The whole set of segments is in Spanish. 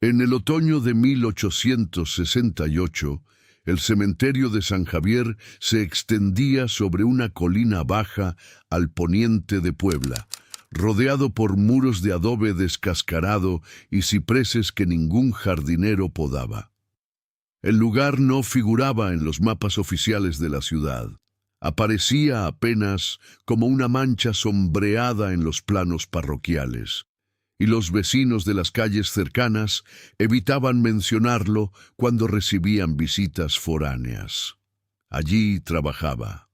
En el otoño de 1868, el cementerio de San Javier se extendía sobre una colina baja al poniente de Puebla, rodeado por muros de adobe descascarado y cipreses que ningún jardinero podaba. El lugar no figuraba en los mapas oficiales de la ciudad. Aparecía apenas como una mancha sombreada en los planos parroquiales, y los vecinos de las calles cercanas evitaban mencionarlo cuando recibían visitas foráneas. Allí trabajaba,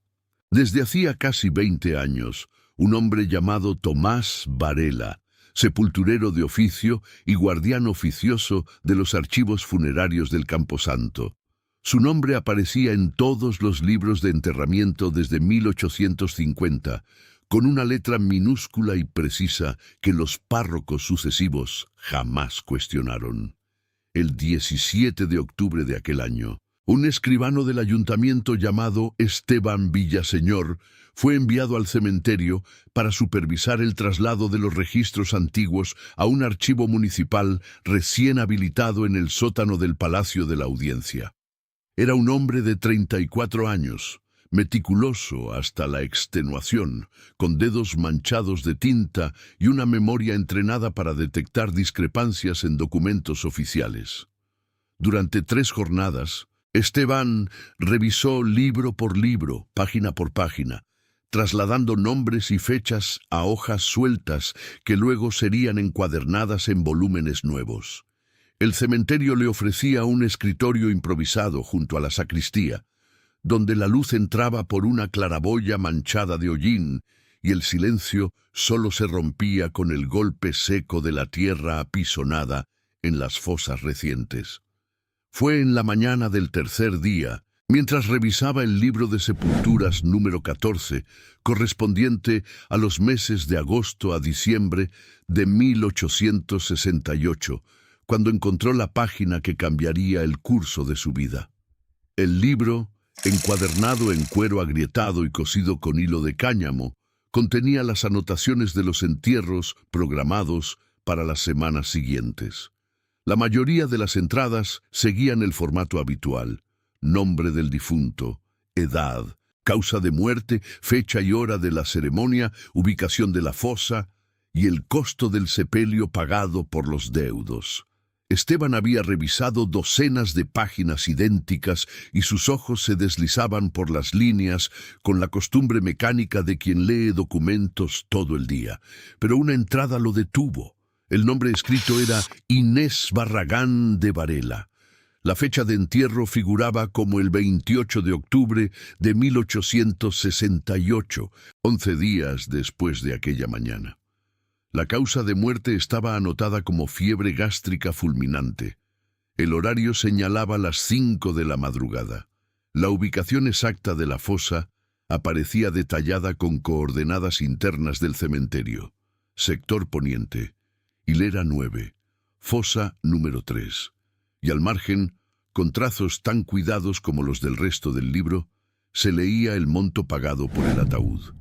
desde hacía casi 20 años, un hombre llamado Tomás Varela, sepulturero de oficio y guardián oficioso de los archivos funerarios del Camposanto. Su nombre aparecía en todos los libros de enterramiento desde 1850, con una letra minúscula y precisa que los párrocos sucesivos jamás cuestionaron. El 17 de octubre de aquel año, un escribano del ayuntamiento llamado Esteban Villaseñor fue enviado al cementerio para supervisar el traslado de los registros antiguos a un archivo municipal recién habilitado en el sótano del Palacio de la Audiencia. Era un hombre de 34 años, meticuloso hasta la extenuación, con dedos manchados de tinta y una memoria entrenada para detectar discrepancias en documentos oficiales. Durante 3 jornadas, Esteban revisó libro por libro, página por página, trasladando nombres y fechas a hojas sueltas que luego serían encuadernadas en volúmenes nuevos. El cementerio le ofrecía un escritorio improvisado junto a la sacristía, donde la luz entraba por una claraboya manchada de hollín y el silencio solo se rompía con el golpe seco de la tierra apisonada en las fosas recientes. Fue en la mañana del tercer día, mientras revisaba el libro de sepulturas número 14, correspondiente a los meses de agosto a diciembre de 1868, cuando encontró la página que cambiaría el curso de su vida. El libro, encuadernado en cuero agrietado y cosido con hilo de cáñamo, contenía las anotaciones de los entierros programados para las semanas siguientes. La mayoría de las entradas seguían el formato habitual: nombre del difunto, edad, causa de muerte, fecha y hora de la ceremonia, ubicación de la fosa y el costo del sepelio pagado por los deudos. Esteban había revisado docenas de páginas idénticas y sus ojos se deslizaban por las líneas con la costumbre mecánica de quien lee documentos todo el día. Pero una entrada lo detuvo. El nombre escrito era Inés Barragán de Varela. La fecha de entierro figuraba como el 28 de octubre de 1868, 11 días después de aquella mañana. La causa de muerte estaba anotada como fiebre gástrica fulminante. El horario señalaba las 5 de la madrugada. La ubicación exacta de la fosa aparecía detallada con coordenadas internas del cementerio. Sector poniente, hilera 9, fosa número 3. Y al margen, con trazos tan cuidados como los del resto del libro, se leía el monto pagado por el ataúd: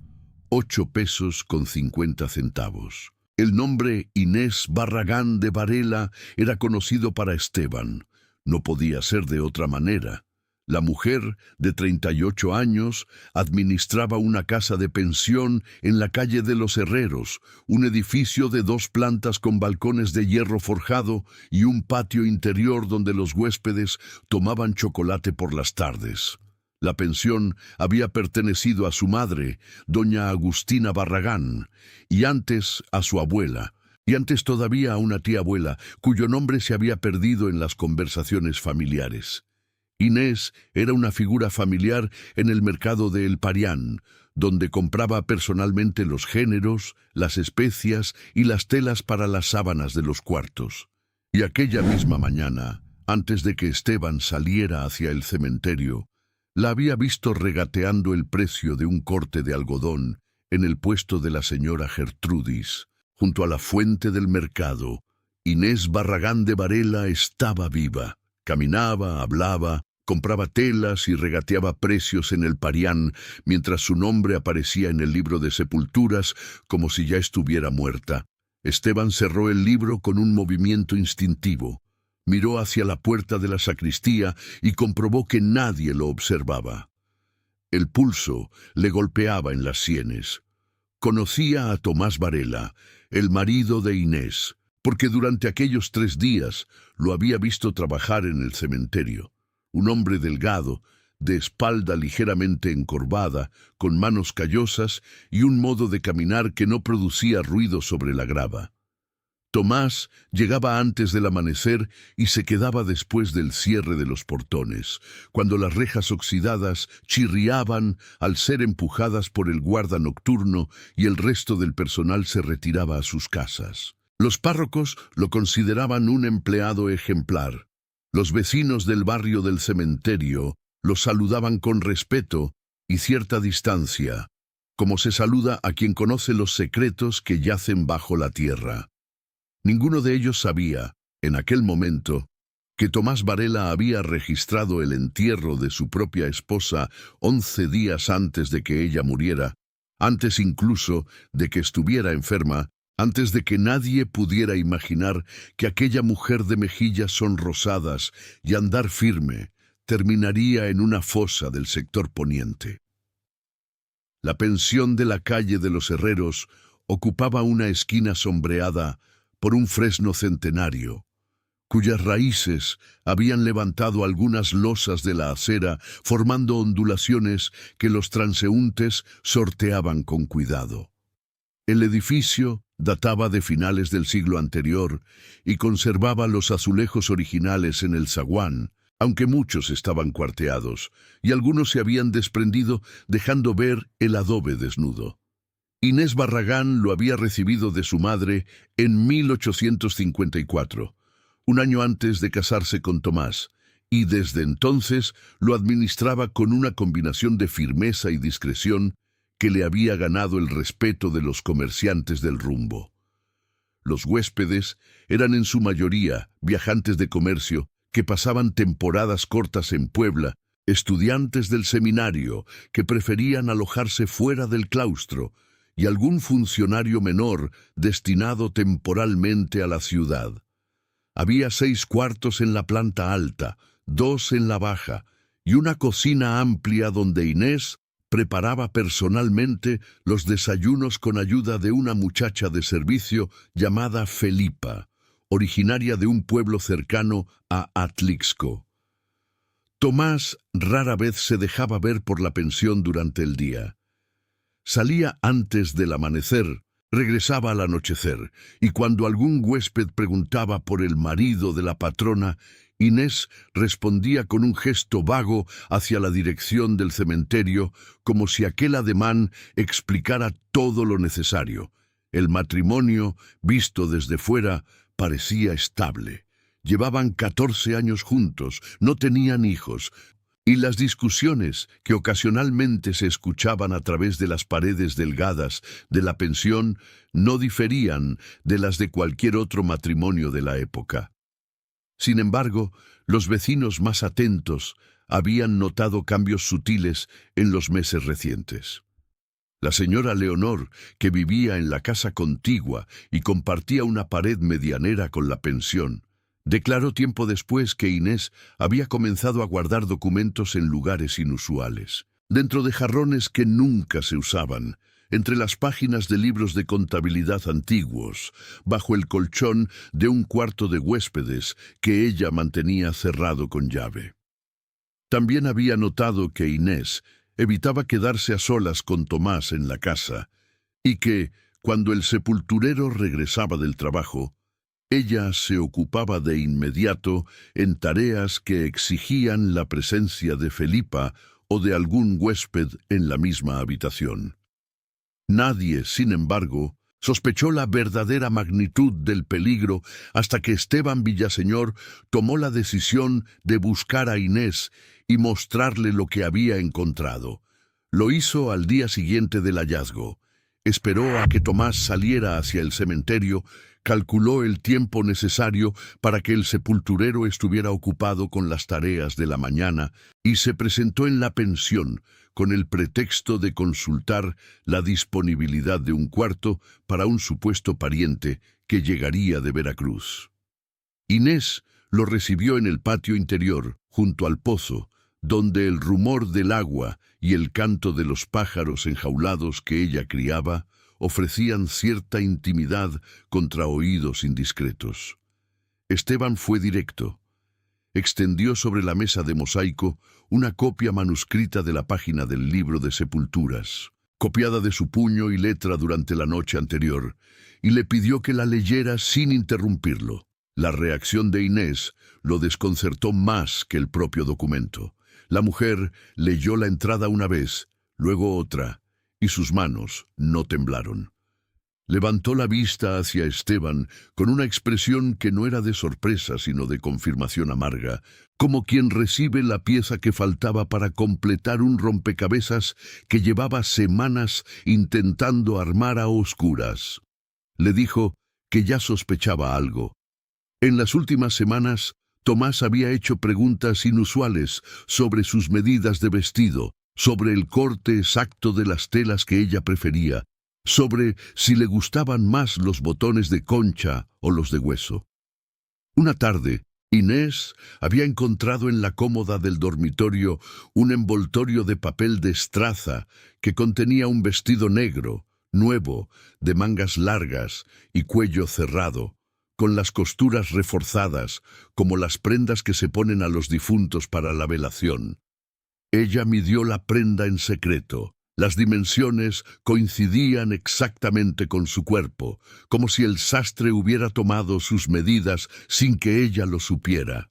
8 pesos con 50 centavos. El nombre Inés Barragán de Varela era conocido para Esteban. No podía ser de otra manera. La mujer, de 38 años, administraba una casa de pensión en la calle de los Herreros, un edificio de 2 plantas con balcones de hierro forjado y un patio interior donde los huéspedes tomaban chocolate por las tardes. La pensión había pertenecido a su madre, doña Agustina Barragán, y antes a su abuela, y antes todavía a una tía abuela, cuyo nombre se había perdido en las conversaciones familiares. Inés era una figura familiar en el mercado de El Parián, donde compraba personalmente los géneros, las especias y las telas para las sábanas de los cuartos. Y aquella misma mañana, antes de que Esteban saliera hacia el cementerio, la había visto regateando el precio de un corte de algodón en el puesto de la señora Gertrudis, junto a la fuente del mercado. Inés Barragán de Varela estaba viva. Caminaba, hablaba, compraba telas y regateaba precios en El Parián, mientras su nombre aparecía en el libro de sepulturas como si ya estuviera muerta. Esteban cerró el libro con un movimiento instintivo. Miró hacia la puerta de la sacristía y comprobó que nadie lo observaba. El pulso le golpeaba en las sienes. Conocía a Tomás Varela, el marido de Inés, porque durante aquellos 3 días lo había visto trabajar en el cementerio. Un hombre delgado, de espalda ligeramente encorvada, con manos callosas y un modo de caminar que no producía ruido sobre la grava. Tomás llegaba antes del amanecer y se quedaba después del cierre de los portones, cuando las rejas oxidadas chirriaban al ser empujadas por el guarda nocturno y el resto del personal se retiraba a sus casas. Los párrocos lo consideraban un empleado ejemplar. Los vecinos del barrio del cementerio lo saludaban con respeto y cierta distancia, como se saluda a quien conoce los secretos que yacen bajo la tierra. Ninguno de ellos sabía, en aquel momento, que Tomás Varela había registrado el entierro de su propia esposa 11 días antes de que ella muriera, antes incluso de que estuviera enferma, antes de que nadie pudiera imaginar que aquella mujer de mejillas sonrosadas y andar firme terminaría en una fosa del sector poniente. La pensión de la calle de los Herreros ocupaba una esquina sombreada por un fresno centenario, cuyas raíces habían levantado algunas losas de la acera, formando ondulaciones que los transeúntes sorteaban con cuidado. El edificio databa de finales del siglo anterior y conservaba los azulejos originales en el zaguán, aunque muchos estaban cuarteados, y algunos se habían desprendido dejando ver el adobe desnudo. Inés Barragán lo había recibido de su madre en 1854, un año antes de casarse con Tomás, y desde entonces lo administraba con una combinación de firmeza y discreción que le había ganado el respeto de los comerciantes del rumbo. Los huéspedes eran en su mayoría viajantes de comercio que pasaban temporadas cortas en Puebla, estudiantes del seminario que preferían alojarse fuera del claustro, y algún funcionario menor destinado temporalmente a la ciudad. Había 6 cuartos en la planta alta, 2 en la baja, y una cocina amplia donde Inés preparaba personalmente los desayunos con ayuda de una muchacha de servicio llamada Felipa, originaria de un pueblo cercano a Atlixco. Tomás rara vez se dejaba ver por la pensión durante el día. Salía antes del amanecer, regresaba al anochecer, y cuando algún huésped preguntaba por el marido de la patrona, Inés respondía con un gesto vago hacia la dirección del cementerio, como si aquel ademán explicara todo lo necesario. El matrimonio, visto desde fuera, parecía estable. Llevaban 14 años juntos, no tenían hijos, y las discusiones que ocasionalmente se escuchaban a través de las paredes delgadas de la pensión no diferían de las de cualquier otro matrimonio de la época. Sin embargo, los vecinos más atentos habían notado cambios sutiles en los meses recientes. La señora Leonor, que vivía en la casa contigua y compartía una pared medianera con la pensión, declaró tiempo después que Inés había comenzado a guardar documentos en lugares inusuales, dentro de jarrones que nunca se usaban, entre las páginas de libros de contabilidad antiguos, bajo el colchón de un cuarto de huéspedes que ella mantenía cerrado con llave. También había notado que Inés evitaba quedarse a solas con Tomás en la casa, y que, cuando el sepulturero regresaba del trabajo, ella se ocupaba de inmediato en tareas que exigían la presencia de Felipa o de algún huésped en la misma habitación. Nadie, sin embargo, sospechó la verdadera magnitud del peligro hasta que Esteban Villaseñor tomó la decisión de buscar a Inés y mostrarle lo que había encontrado. Lo hizo al día siguiente del hallazgo. Esperó a que Tomás saliera hacia el cementerio, calculó el tiempo necesario para que el sepulturero estuviera ocupado con las tareas de la mañana y se presentó en la pensión con el pretexto de consultar la disponibilidad de un cuarto para un supuesto pariente que llegaría de Veracruz. Inés lo recibió en el patio interior, junto al pozo, donde el rumor del agua y el canto de los pájaros enjaulados que ella criaba ofrecían cierta intimidad contra oídos indiscretos. Esteban fue directo. Extendió sobre la mesa de mosaico una copia manuscrita de la página del libro de sepulturas, copiada de su puño y letra durante la noche anterior, y le pidió que la leyera sin interrumpirlo. La reacción de Inés lo desconcertó más que el propio documento. La mujer leyó la entrada una vez, luego otra, y sus manos no temblaron. Levantó la vista hacia Esteban con una expresión que no era de sorpresa sino de confirmación amarga, como quien recibe la pieza que faltaba para completar un rompecabezas que llevaba semanas intentando armar a oscuras. Le dijo que ya sospechaba algo. En las últimas semanas, Tomás había hecho preguntas inusuales sobre sus medidas de vestido, sobre el corte exacto de las telas que ella prefería, sobre si le gustaban más los botones de concha o los de hueso. Una tarde, Inés había encontrado en la cómoda del dormitorio un envoltorio de papel de estraza que contenía un vestido negro, nuevo, de mangas largas y cuello cerrado, con las costuras reforzadas, como las prendas que se ponen a los difuntos para la velación. Ella midió la prenda en secreto. Las dimensiones coincidían exactamente con su cuerpo, como si el sastre hubiera tomado sus medidas sin que ella lo supiera.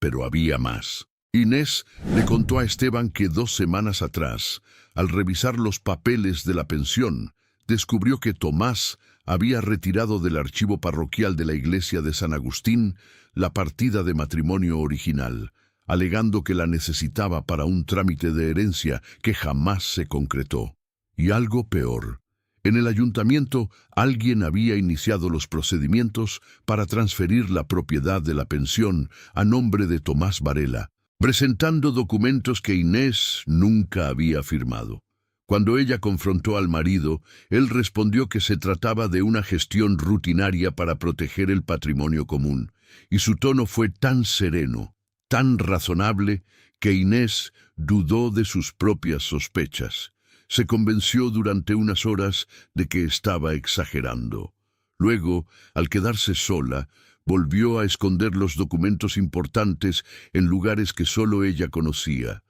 Pero había más. Inés le contó a Esteban que 2 semanas atrás, al revisar los papeles de la pensión, descubrió que Tomás había retirado del archivo parroquial de la iglesia de San Agustín la partida de matrimonio original, alegando que la necesitaba para un trámite de herencia que jamás se concretó. Y algo peor, en el ayuntamiento alguien había iniciado los procedimientos para transferir la propiedad de la pensión a nombre de Tomás Varela, presentando documentos que Inés nunca había firmado. Cuando ella confrontó al marido, él respondió que se trataba de una gestión rutinaria para proteger el patrimonio común, y su tono fue tan sereno, tan razonable, que Inés dudó de sus propias sospechas. Se convenció durante unas horas de que estaba exagerando. Luego, al quedarse sola, volvió a esconder los documentos importantes en lugares que solo ella conocía.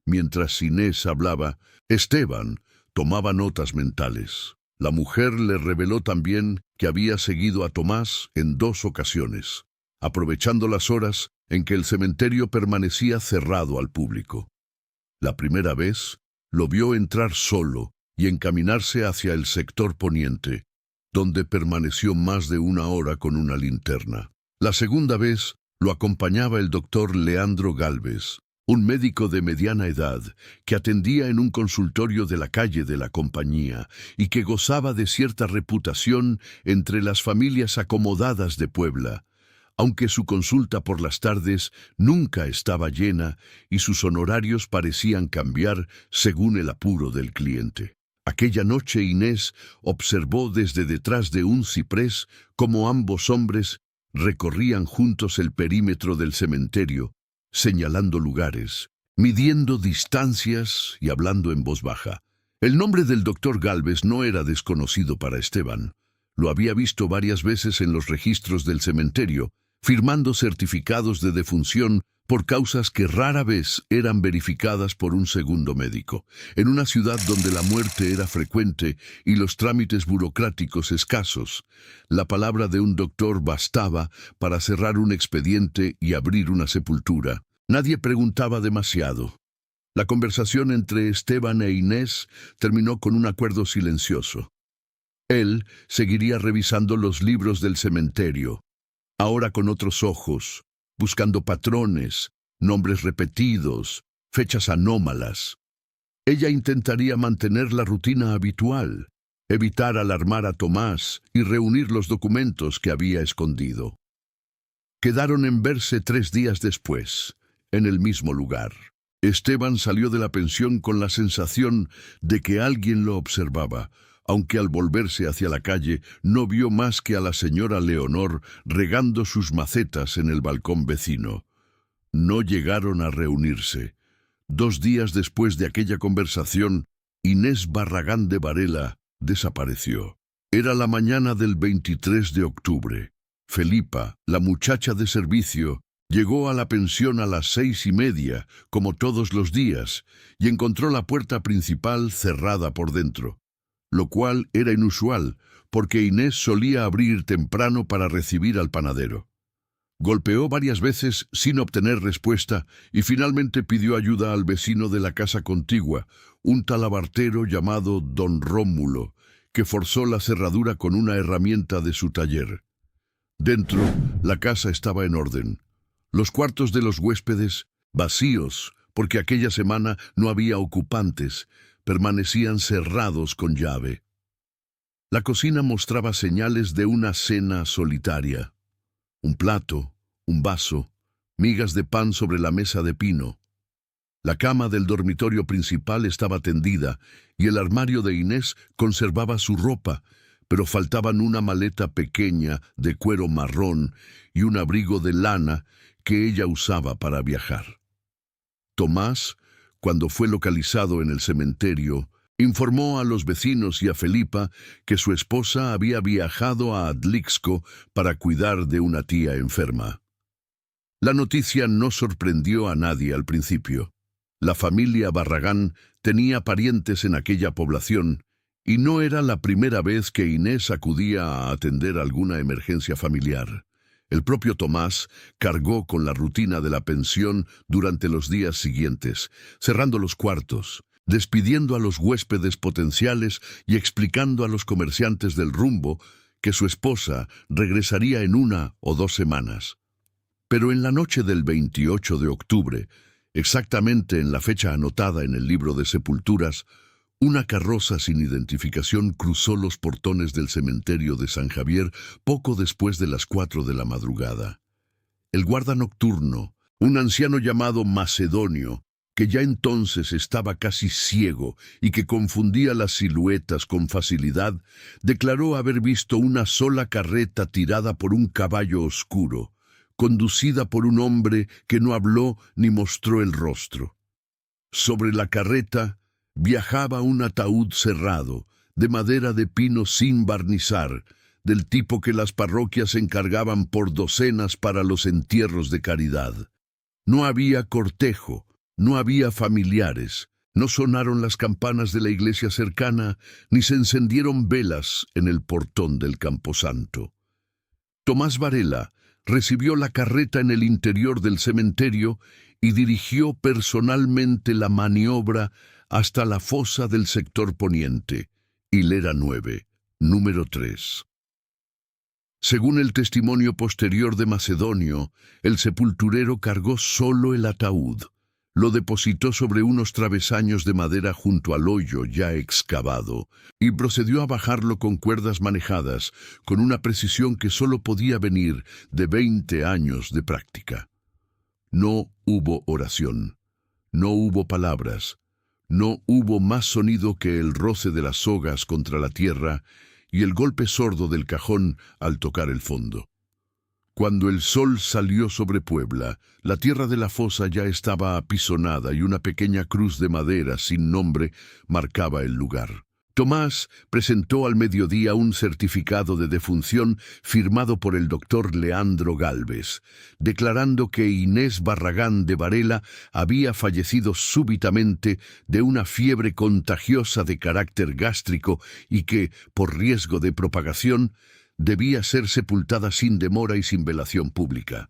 Mientras Inés hablaba, Esteban tomaba notas mentales. La mujer le reveló también que había seguido a Tomás en 2 ocasiones, aprovechando las horas en que el cementerio permanecía cerrado al público. La primera vez, lo vio entrar solo y encaminarse hacia el sector poniente, donde permaneció más de 1 hora con una linterna. La segunda vez, lo acompañaba el doctor Leandro Gálvez, un médico de mediana edad que atendía en un consultorio de la calle de la Compañía y que gozaba de cierta reputación entre las familias acomodadas de Puebla, aunque su consulta por las tardes nunca estaba llena y sus honorarios parecían cambiar según el apuro del cliente. Aquella noche Inés observó desde detrás de un ciprés cómo ambos hombres recorrían juntos el perímetro del cementerio, señalando lugares, midiendo distancias y hablando en voz baja. El nombre del doctor Gálvez no era desconocido para Esteban. Lo había visto varias veces en los registros del cementerio, firmando certificados de defunción por causas que rara vez eran verificadas por un segundo médico. En una ciudad donde la muerte era frecuente y los trámites burocráticos escasos, la palabra de un doctor bastaba para cerrar un expediente y abrir una sepultura. Nadie preguntaba demasiado. La conversación entre Esteban e Inés terminó con un acuerdo silencioso. Él seguiría revisando los libros del cementerio, ahora con otros ojos, buscando patrones, nombres repetidos, fechas anómalas. Ella intentaría mantener la rutina habitual, evitar alarmar a Tomás y reunir los documentos que había escondido. Quedaron en verse 3 días después, en el mismo lugar. Esteban salió de la pensión con la sensación de que alguien lo observaba, aunque al volverse hacia la calle no vio más que a la señora Leonor regando sus macetas en el balcón vecino. No llegaron a reunirse. 2 días después de aquella conversación, Inés Barragán de Varela desapareció. Era la mañana del 23 de octubre. Felipa, la muchacha de servicio, llegó a la pensión a las 6:30, como todos los días, y encontró la puerta principal cerrada por dentro, lo cual era inusual, porque Inés solía abrir temprano para recibir al panadero. Golpeó varias veces sin obtener respuesta y finalmente pidió ayuda al vecino de la casa contigua, un talabartero llamado Don Rómulo, que forzó la cerradura con una herramienta de su taller. Dentro, la casa estaba en orden. Los cuartos de los huéspedes, vacíos, porque aquella semana no había ocupantes, permanecían cerrados con llave. La cocina mostraba señales de una cena solitaria. Un plato, un vaso, migas de pan sobre la mesa de pino. La cama del dormitorio principal estaba tendida y el armario de Inés conservaba su ropa, pero faltaban una maleta pequeña de cuero marrón y un abrigo de lana que ella usaba para viajar. Tomás, cuando fue localizado en el cementerio, informó a los vecinos y a Felipa que su esposa había viajado a Atlixco para cuidar de una tía enferma. La noticia no sorprendió a nadie al principio. La familia Barragán tenía parientes en aquella población y no era la primera vez que Inés acudía a atender alguna emergencia familiar. El propio Tomás cargó con la rutina de la pensión durante los días siguientes, cerrando los cuartos, despidiendo a los huéspedes potenciales y explicando a los comerciantes del rumbo que su esposa regresaría en 1 o 2 semanas. Pero en la noche del 28 de octubre, exactamente en la fecha anotada en el libro de sepulturas, una carroza sin identificación cruzó los portones del cementerio de San Javier poco después de las 4 de la madrugada. El guarda nocturno, un anciano llamado Macedonio, que ya entonces estaba casi ciego y que confundía las siluetas con facilidad, declaró haber visto una sola carreta tirada por un caballo oscuro, conducida por un hombre que no habló ni mostró el rostro. Sobre la carreta viajaba un ataúd cerrado, de madera de pino sin barnizar, del tipo que las parroquias encargaban por docenas para los entierros de caridad. No había cortejo, no había familiares, no sonaron las campanas de la iglesia cercana, ni se encendieron velas en el portón del camposanto. Tomás Varela recibió la carreta en el interior del cementerio y dirigió personalmente la maniobra hasta la fosa del sector poniente, hilera 9, número 3. Según el testimonio posterior de Macedonio, el sepulturero cargó solo el ataúd, lo depositó sobre unos travesaños de madera junto al hoyo ya excavado y procedió a bajarlo con cuerdas manejadas, con una precisión que solo podía venir de 20 años de práctica. No hubo oración, no hubo palabras, no hubo más sonido que el roce de las sogas contra la tierra y el golpe sordo del cajón al tocar el fondo. Cuando el sol salió sobre Puebla, la tierra de la fosa ya estaba apisonada y una pequeña cruz de madera sin nombre marcaba el lugar. Tomás presentó al mediodía un certificado de defunción firmado por el doctor Leandro Gálvez, declarando que Inés Barragán de Varela había fallecido súbitamente de una fiebre contagiosa de carácter gástrico y que, por riesgo de propagación, debía ser sepultada sin demora y sin velación pública.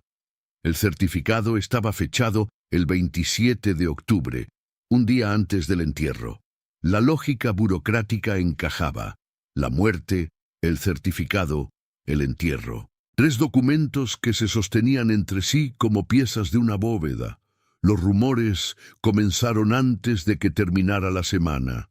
El certificado estaba fechado el 27 de octubre, un día antes del entierro. La lógica burocrática encajaba: la muerte, el certificado, el entierro. 3 documentos que se sostenían entre sí como piezas de una bóveda. Los rumores comenzaron antes de que terminara la semana.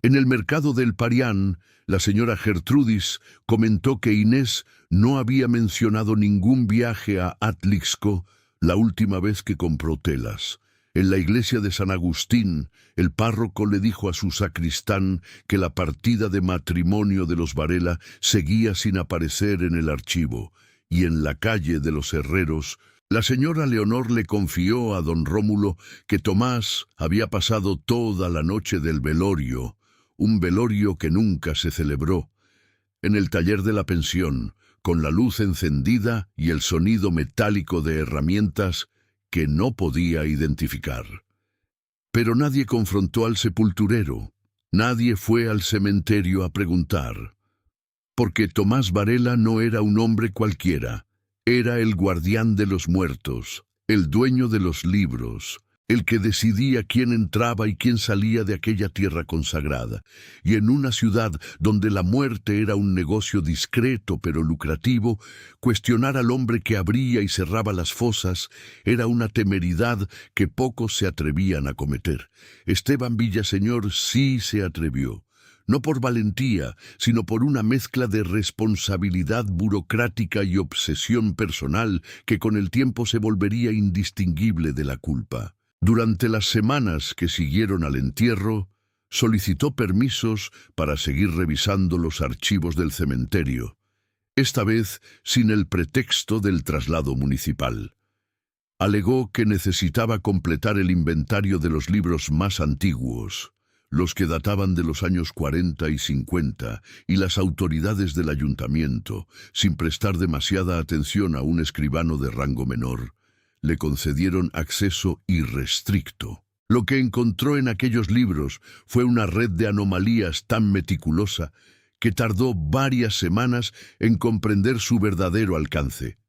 En el mercado del Parián, la señora Gertrudis comentó que Inés no había mencionado ningún viaje a Atlixco la última vez que compró telas. En la iglesia de San Agustín, el párroco le dijo a su sacristán que la partida de matrimonio de los Varela seguía sin aparecer en el archivo, y en la calle de los Herreros, la señora Leonor le confió a don Rómulo que Tomás había pasado toda la noche del velorio, un velorio que nunca se celebró, en el taller de la pensión, con la luz encendida y el sonido metálico de herramientas que no podía identificar. Pero nadie confrontó al sepulturero, nadie fue al cementerio a preguntar, porque Tomás Varela no era un hombre cualquiera, era el guardián de los muertos, el dueño de los libros, el que decidía quién entraba y quién salía de aquella tierra consagrada, y en una ciudad donde la muerte era un negocio discreto pero lucrativo, cuestionar al hombre que abría y cerraba las fosas era una temeridad que pocos se atrevían a cometer. Esteban Villaseñor sí se atrevió. No por valentía, sino por una mezcla de responsabilidad burocrática y obsesión personal que con el tiempo se volvería indistinguible de la culpa. Durante las semanas que siguieron al entierro, solicitó permisos para seguir revisando los archivos del cementerio, esta vez sin el pretexto del traslado municipal. Alegó que necesitaba completar el inventario de los libros más antiguos, los que databan de los años 40 y 50, y las autoridades del ayuntamiento, sin prestar demasiada atención a un escribano de rango menor, le concedieron acceso irrestricto. Lo que encontró en aquellos libros fue una red de anomalías tan meticulosa que tardó varias semanas en comprender su verdadero alcance.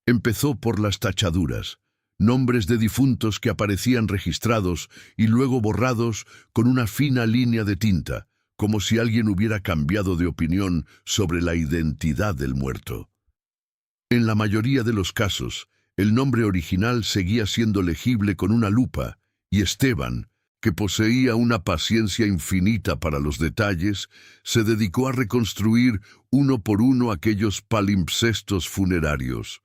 Empezó por las tachaduras, nombres de difuntos que aparecían registrados y luego borrados con una fina línea de tinta, como si alguien hubiera cambiado de opinión sobre la identidad del muerto. En la mayoría de los casos, el nombre original seguía siendo legible con una lupa, y Esteban, que poseía una paciencia infinita para los detalles, se dedicó a reconstruir uno por uno aquellos palimpsestos funerarios.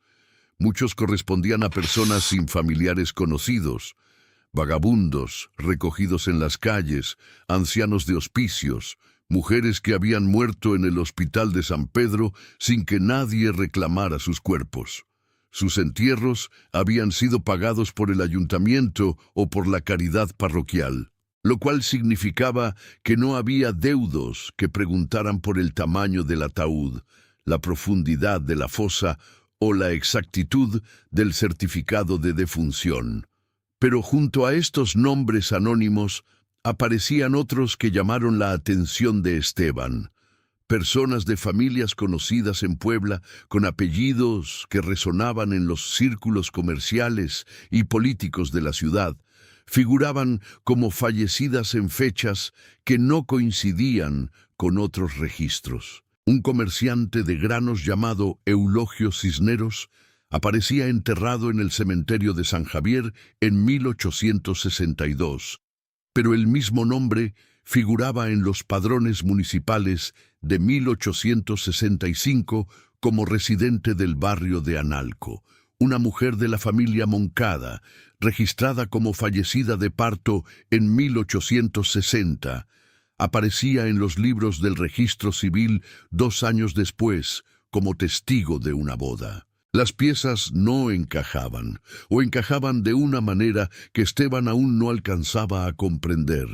Muchos correspondían a personas sin familiares conocidos, vagabundos recogidos en las calles, ancianos de hospicios, mujeres que habían muerto en el hospital de San Pedro sin que nadie reclamara sus cuerpos. Sus entierros habían sido pagados por el ayuntamiento o por la caridad parroquial, lo cual significaba que no había deudos que preguntaran por el tamaño del ataúd, la profundidad de la fosa o la exactitud del certificado de defunción. Pero junto a estos nombres anónimos aparecían otros que llamaron la atención de Esteban. Personas de familias conocidas en Puebla, con apellidos que resonaban en los círculos comerciales y políticos de la ciudad, figuraban como fallecidas en fechas que no coincidían con otros registros. Un comerciante de granos llamado Eulogio Cisneros aparecía enterrado en el cementerio de San Javier en 1862, pero el mismo nombre figuraba en los padrones municipales de 1865 como residente del barrio de Analco, una mujer de la familia Moncada, registrada como fallecida de parto en 1860, aparecía en los libros del registro civil 2 años después como testigo de una boda. Las piezas no encajaban, o encajaban de una manera que Esteban aún no alcanzaba a comprender.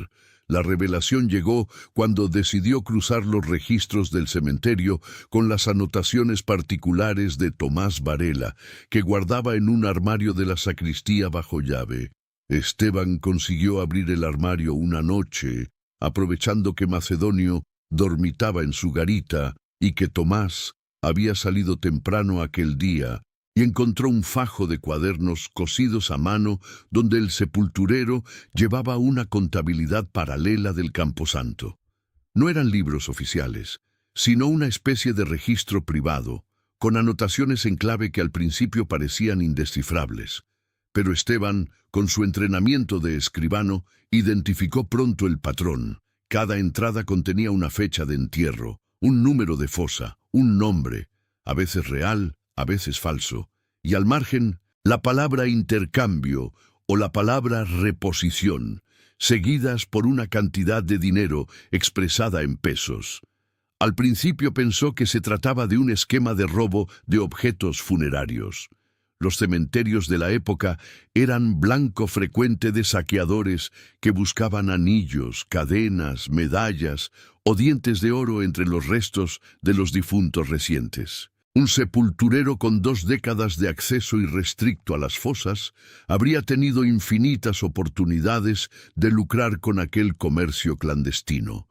La revelación llegó cuando decidió cruzar los registros del cementerio con las anotaciones particulares de Tomás Varela, que guardaba en un armario de la sacristía bajo llave. Esteban consiguió abrir el armario una noche, aprovechando que Macedonio dormitaba en su garita y que Tomás había salido temprano aquel día, y encontró un fajo de cuadernos cosidos a mano donde el sepulturero llevaba una contabilidad paralela del camposanto. No eran libros oficiales, sino una especie de registro privado, con anotaciones en clave que al principio parecían indescifrables. Pero Esteban, con su entrenamiento de escribano, identificó pronto el patrón. Cada entrada contenía una fecha de entierro, un número de fosa, un nombre, a veces real, a veces falso, y al margen, la palabra intercambio o la palabra reposición, seguidas por una cantidad de dinero expresada en pesos. Al principio pensó que se trataba de un esquema de robo de objetos funerarios. Los cementerios de la época eran blanco frecuente de saqueadores que buscaban anillos, cadenas, medallas o dientes de oro entre los restos de los difuntos recientes. Un sepulturero con 2 décadas de acceso irrestricto a las fosas habría tenido infinitas oportunidades de lucrar con aquel comercio clandestino.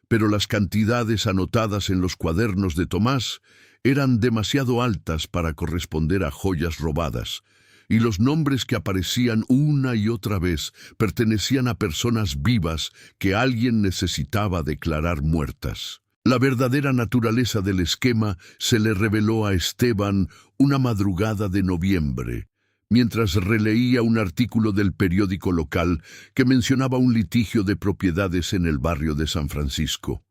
Pero las cantidades anotadas en los cuadernos de Tomás eran demasiado altas para corresponder a joyas robadas, y los nombres que aparecían una y otra vez pertenecían a personas vivas que alguien necesitaba declarar muertas. La verdadera naturaleza del esquema se le reveló a Esteban una madrugada de noviembre, mientras releía un artículo del periódico local que mencionaba un litigio de propiedades en el barrio de San Francisco.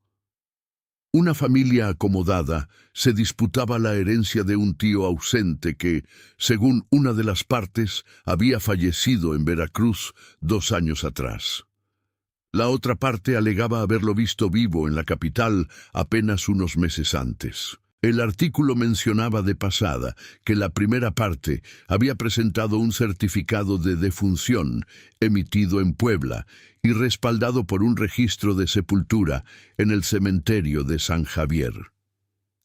Una familia acomodada se disputaba la herencia de un tío ausente que, según una de las partes, había fallecido en Veracruz 2 años atrás. La otra parte alegaba haberlo visto vivo en la capital apenas unos meses antes. El artículo mencionaba de pasada que la primera parte había presentado un certificado de defunción emitido en Puebla y respaldado por un registro de sepultura en el cementerio de San Javier.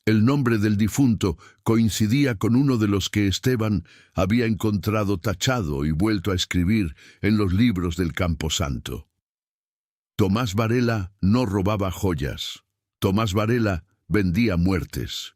El nombre del difunto coincidía con uno de los que Esteban había encontrado tachado y vuelto a escribir en los libros del Camposanto. Tomás Varela no robaba joyas. Tomás Varela vendía muertes.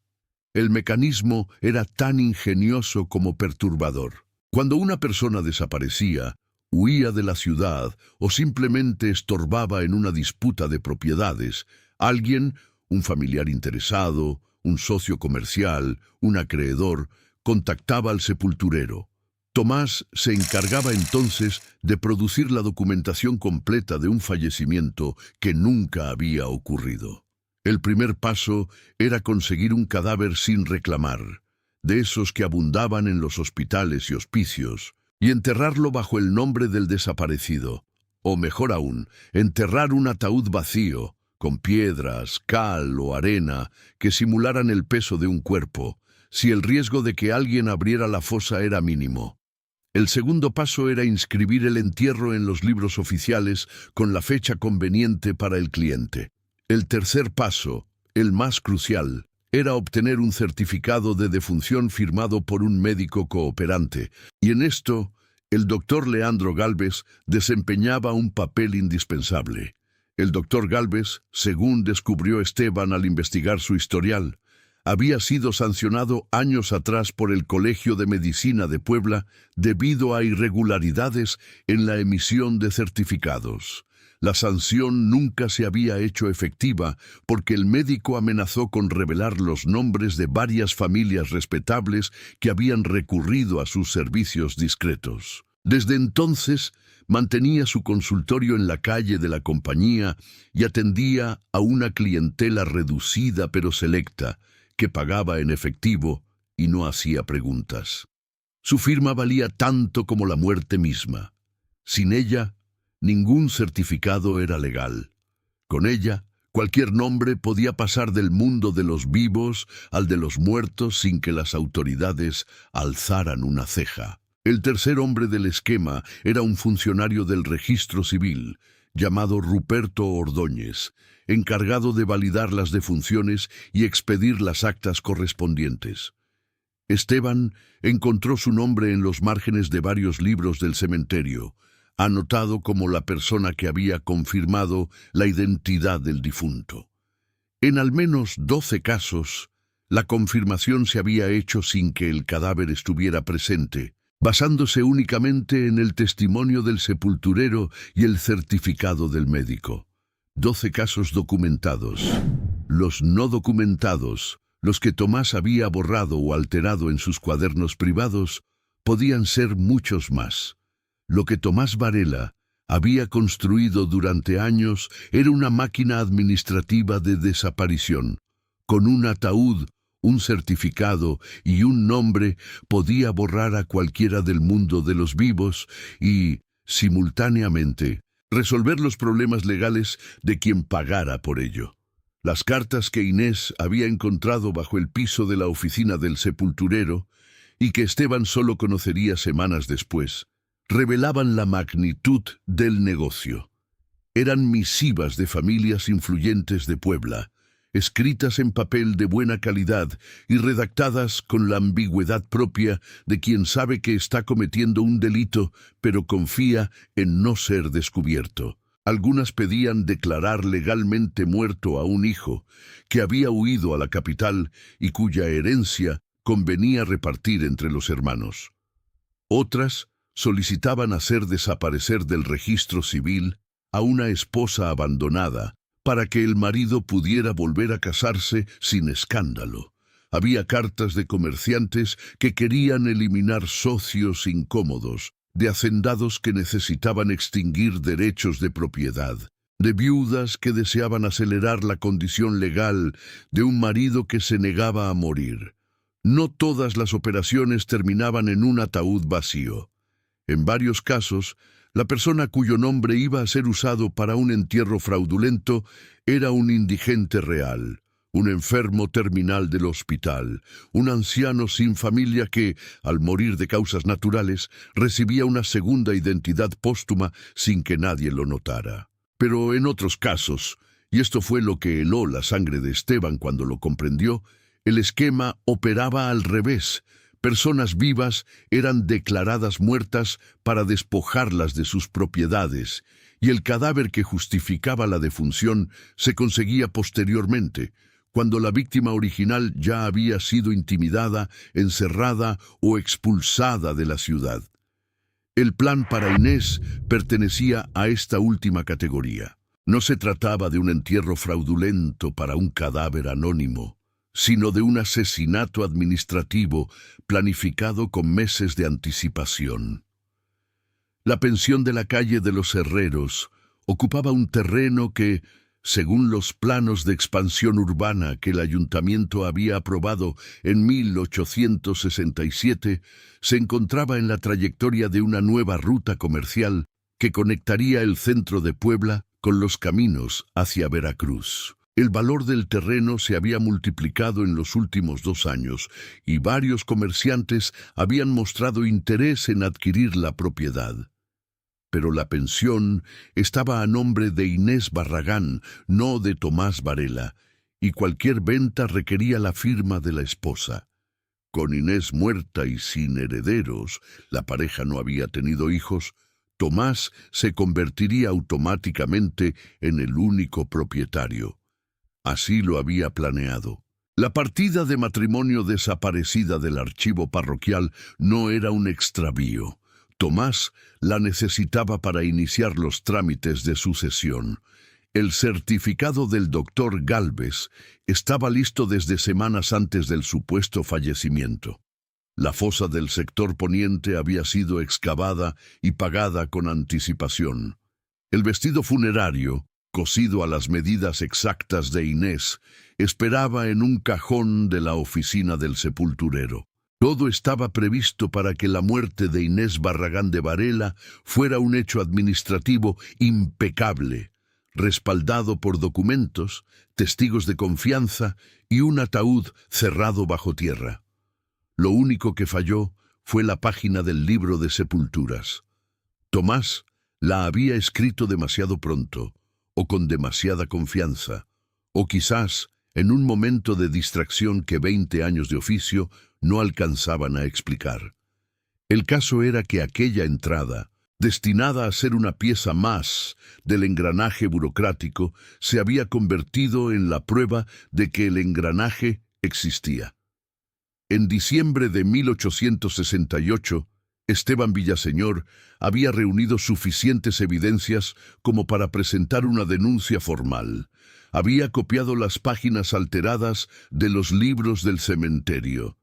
El mecanismo era tan ingenioso como perturbador. Cuando una persona desaparecía, huía de la ciudad o simplemente estorbaba en una disputa de propiedades, alguien, un familiar interesado, un socio comercial, un acreedor, contactaba al sepulturero. Tomás se encargaba entonces de producir la documentación completa de un fallecimiento que nunca había ocurrido. El primer paso era conseguir un cadáver sin reclamar, de esos que abundaban en los hospitales y hospicios, y enterrarlo bajo el nombre del desaparecido, o mejor aún, enterrar un ataúd vacío, con piedras, cal o arena que simularan el peso de un cuerpo, si el riesgo de que alguien abriera la fosa era mínimo. El segundo paso era inscribir el entierro en los libros oficiales con la fecha conveniente para el cliente. El tercer paso, el más crucial, era obtener un certificado de defunción firmado por un médico cooperante, y en esto, el doctor Leandro Gálvez desempeñaba un papel indispensable. El doctor Gálvez, según descubrió Esteban al investigar su historial, había sido sancionado años atrás por el Colegio de Medicina de Puebla debido a irregularidades en la emisión de certificados. La sanción nunca se había hecho efectiva porque el médico amenazó con revelar los nombres de varias familias respetables que habían recurrido a sus servicios discretos. Desde entonces, mantenía su consultorio en la calle de la compañía y atendía a una clientela reducida pero selecta, que pagaba en efectivo y no hacía preguntas. Su firma valía tanto como la muerte misma. Sin ella, ningún certificado era legal. Con ella, cualquier nombre podía pasar del mundo de los vivos al de los muertos sin que las autoridades alzaran una ceja. El tercer hombre del esquema era un funcionario del registro civil, llamado Ruperto Ordóñez, encargado de validar las defunciones y expedir las actas correspondientes. Esteban encontró su nombre en los márgenes de varios libros del cementerio, anotado como la persona que había confirmado la identidad del difunto. En al menos 12 casos, la confirmación se había hecho sin que el cadáver estuviera presente, basándose únicamente en el testimonio del sepulturero y el certificado del médico. 12 casos documentados. Los no documentados, los que Tomás había borrado o alterado en sus cuadernos privados, podían ser muchos más. Lo que Tomás Varela había construido durante años era una máquina administrativa de desaparición, con un ataúd un certificado y un nombre podía borrar a cualquiera del mundo de los vivos y, simultáneamente, resolver los problemas legales de quien pagara por ello. Las cartas que Inés había encontrado bajo el piso de la oficina del sepulturero, y que Esteban solo conocería semanas después, revelaban la magnitud del negocio. Eran misivas de familias influyentes de Puebla, escritas en papel de buena calidad y redactadas con la ambigüedad propia de quien sabe que está cometiendo un delito, pero confía en no ser descubierto. Algunas pedían declarar legalmente muerto a un hijo que había huido a la capital y cuya herencia convenía repartir entre los hermanos. Otras solicitaban hacer desaparecer del registro civil a una esposa abandonada para que el marido pudiera volver a casarse sin escándalo. Había cartas de comerciantes que querían eliminar socios incómodos, de hacendados que necesitaban extinguir derechos de propiedad, de viudas que deseaban acelerar la condición legal de un marido que se negaba a morir. No todas las operaciones terminaban en un ataúd vacío. En varios casos, la persona cuyo nombre iba a ser usado para un entierro fraudulento era un indigente real, un enfermo terminal del hospital, un anciano sin familia que, al morir de causas naturales, recibía una segunda identidad póstuma sin que nadie lo notara. Pero en otros casos, y esto fue lo que heló la sangre de Esteban cuando lo comprendió, el esquema operaba al revés. Personas vivas eran declaradas muertas para despojarlas de sus propiedades, y el cadáver que justificaba la defunción se conseguía posteriormente, cuando la víctima original ya había sido intimidada, encerrada o expulsada de la ciudad. El plan para Inés pertenecía a esta última categoría. No se trataba de un entierro fraudulento para un cadáver anónimo, sino de un asesinato administrativo planificado con meses de anticipación. La pensión de la calle de los Herreros ocupaba un terreno que, según los planos de expansión urbana que el ayuntamiento había aprobado en 1867, se encontraba en la trayectoria de una nueva ruta comercial que conectaría el centro de Puebla con los caminos hacia Veracruz. El valor del terreno se había multiplicado en los últimos 2 años y varios comerciantes habían mostrado interés en adquirir la propiedad. Pero la pensión estaba a nombre de Inés Barragán, no de Tomás Varela, y cualquier venta requería la firma de la esposa. Con Inés muerta y sin herederos, la pareja no había tenido hijos, Tomás se convertiría automáticamente en el único propietario. Así lo había planeado. La partida de matrimonio desaparecida del archivo parroquial no era un extravío. Tomás la necesitaba para iniciar los trámites de sucesión. El certificado del doctor Gálvez estaba listo desde semanas antes del supuesto fallecimiento. La fosa del sector poniente había sido excavada y pagada con anticipación. El vestido funerario, cosido a las medidas exactas de Inés, esperaba en un cajón de la oficina del sepulturero. Todo estaba previsto para que la muerte de Inés Barragán de Varela fuera un hecho administrativo impecable, respaldado por documentos, testigos de confianza y un ataúd cerrado bajo tierra. Lo único que falló fue la página del libro de sepulturas. Tomás la había escrito demasiado pronto, o con demasiada confianza, o quizás en un momento de distracción que 20 años de oficio no alcanzaban a explicar. El caso era que aquella entrada, destinada a ser una pieza más del engranaje burocrático, se había convertido en la prueba de que el engranaje existía. En diciembre de 1868, Esteban Villaseñor había reunido suficientes evidencias como para presentar una denuncia formal. Había copiado las páginas alteradas de los libros del cementerio.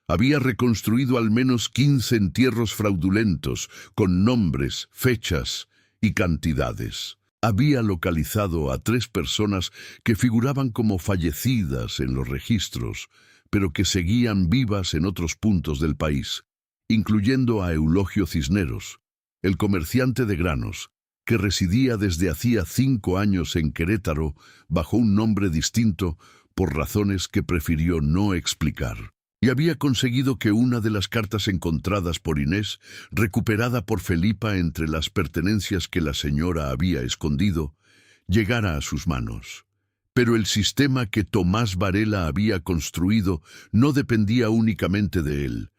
Había reconstruido al menos 15 entierros fraudulentos con nombres, fechas y cantidades. Había localizado a 3 personas que figuraban como fallecidas en los registros, pero que seguían vivas en otros puntos del país, incluyendo a Eulogio Cisneros, el comerciante de granos, que residía desde hacía 5 años en Querétaro bajo un nombre distinto por razones que prefirió no explicar. Y había conseguido que una de las cartas encontradas por Inés, recuperada por Felipa entre las pertenencias que la señora había escondido, llegara a sus manos. Pero el sistema que Tomás Varela había construido no dependía únicamente de él.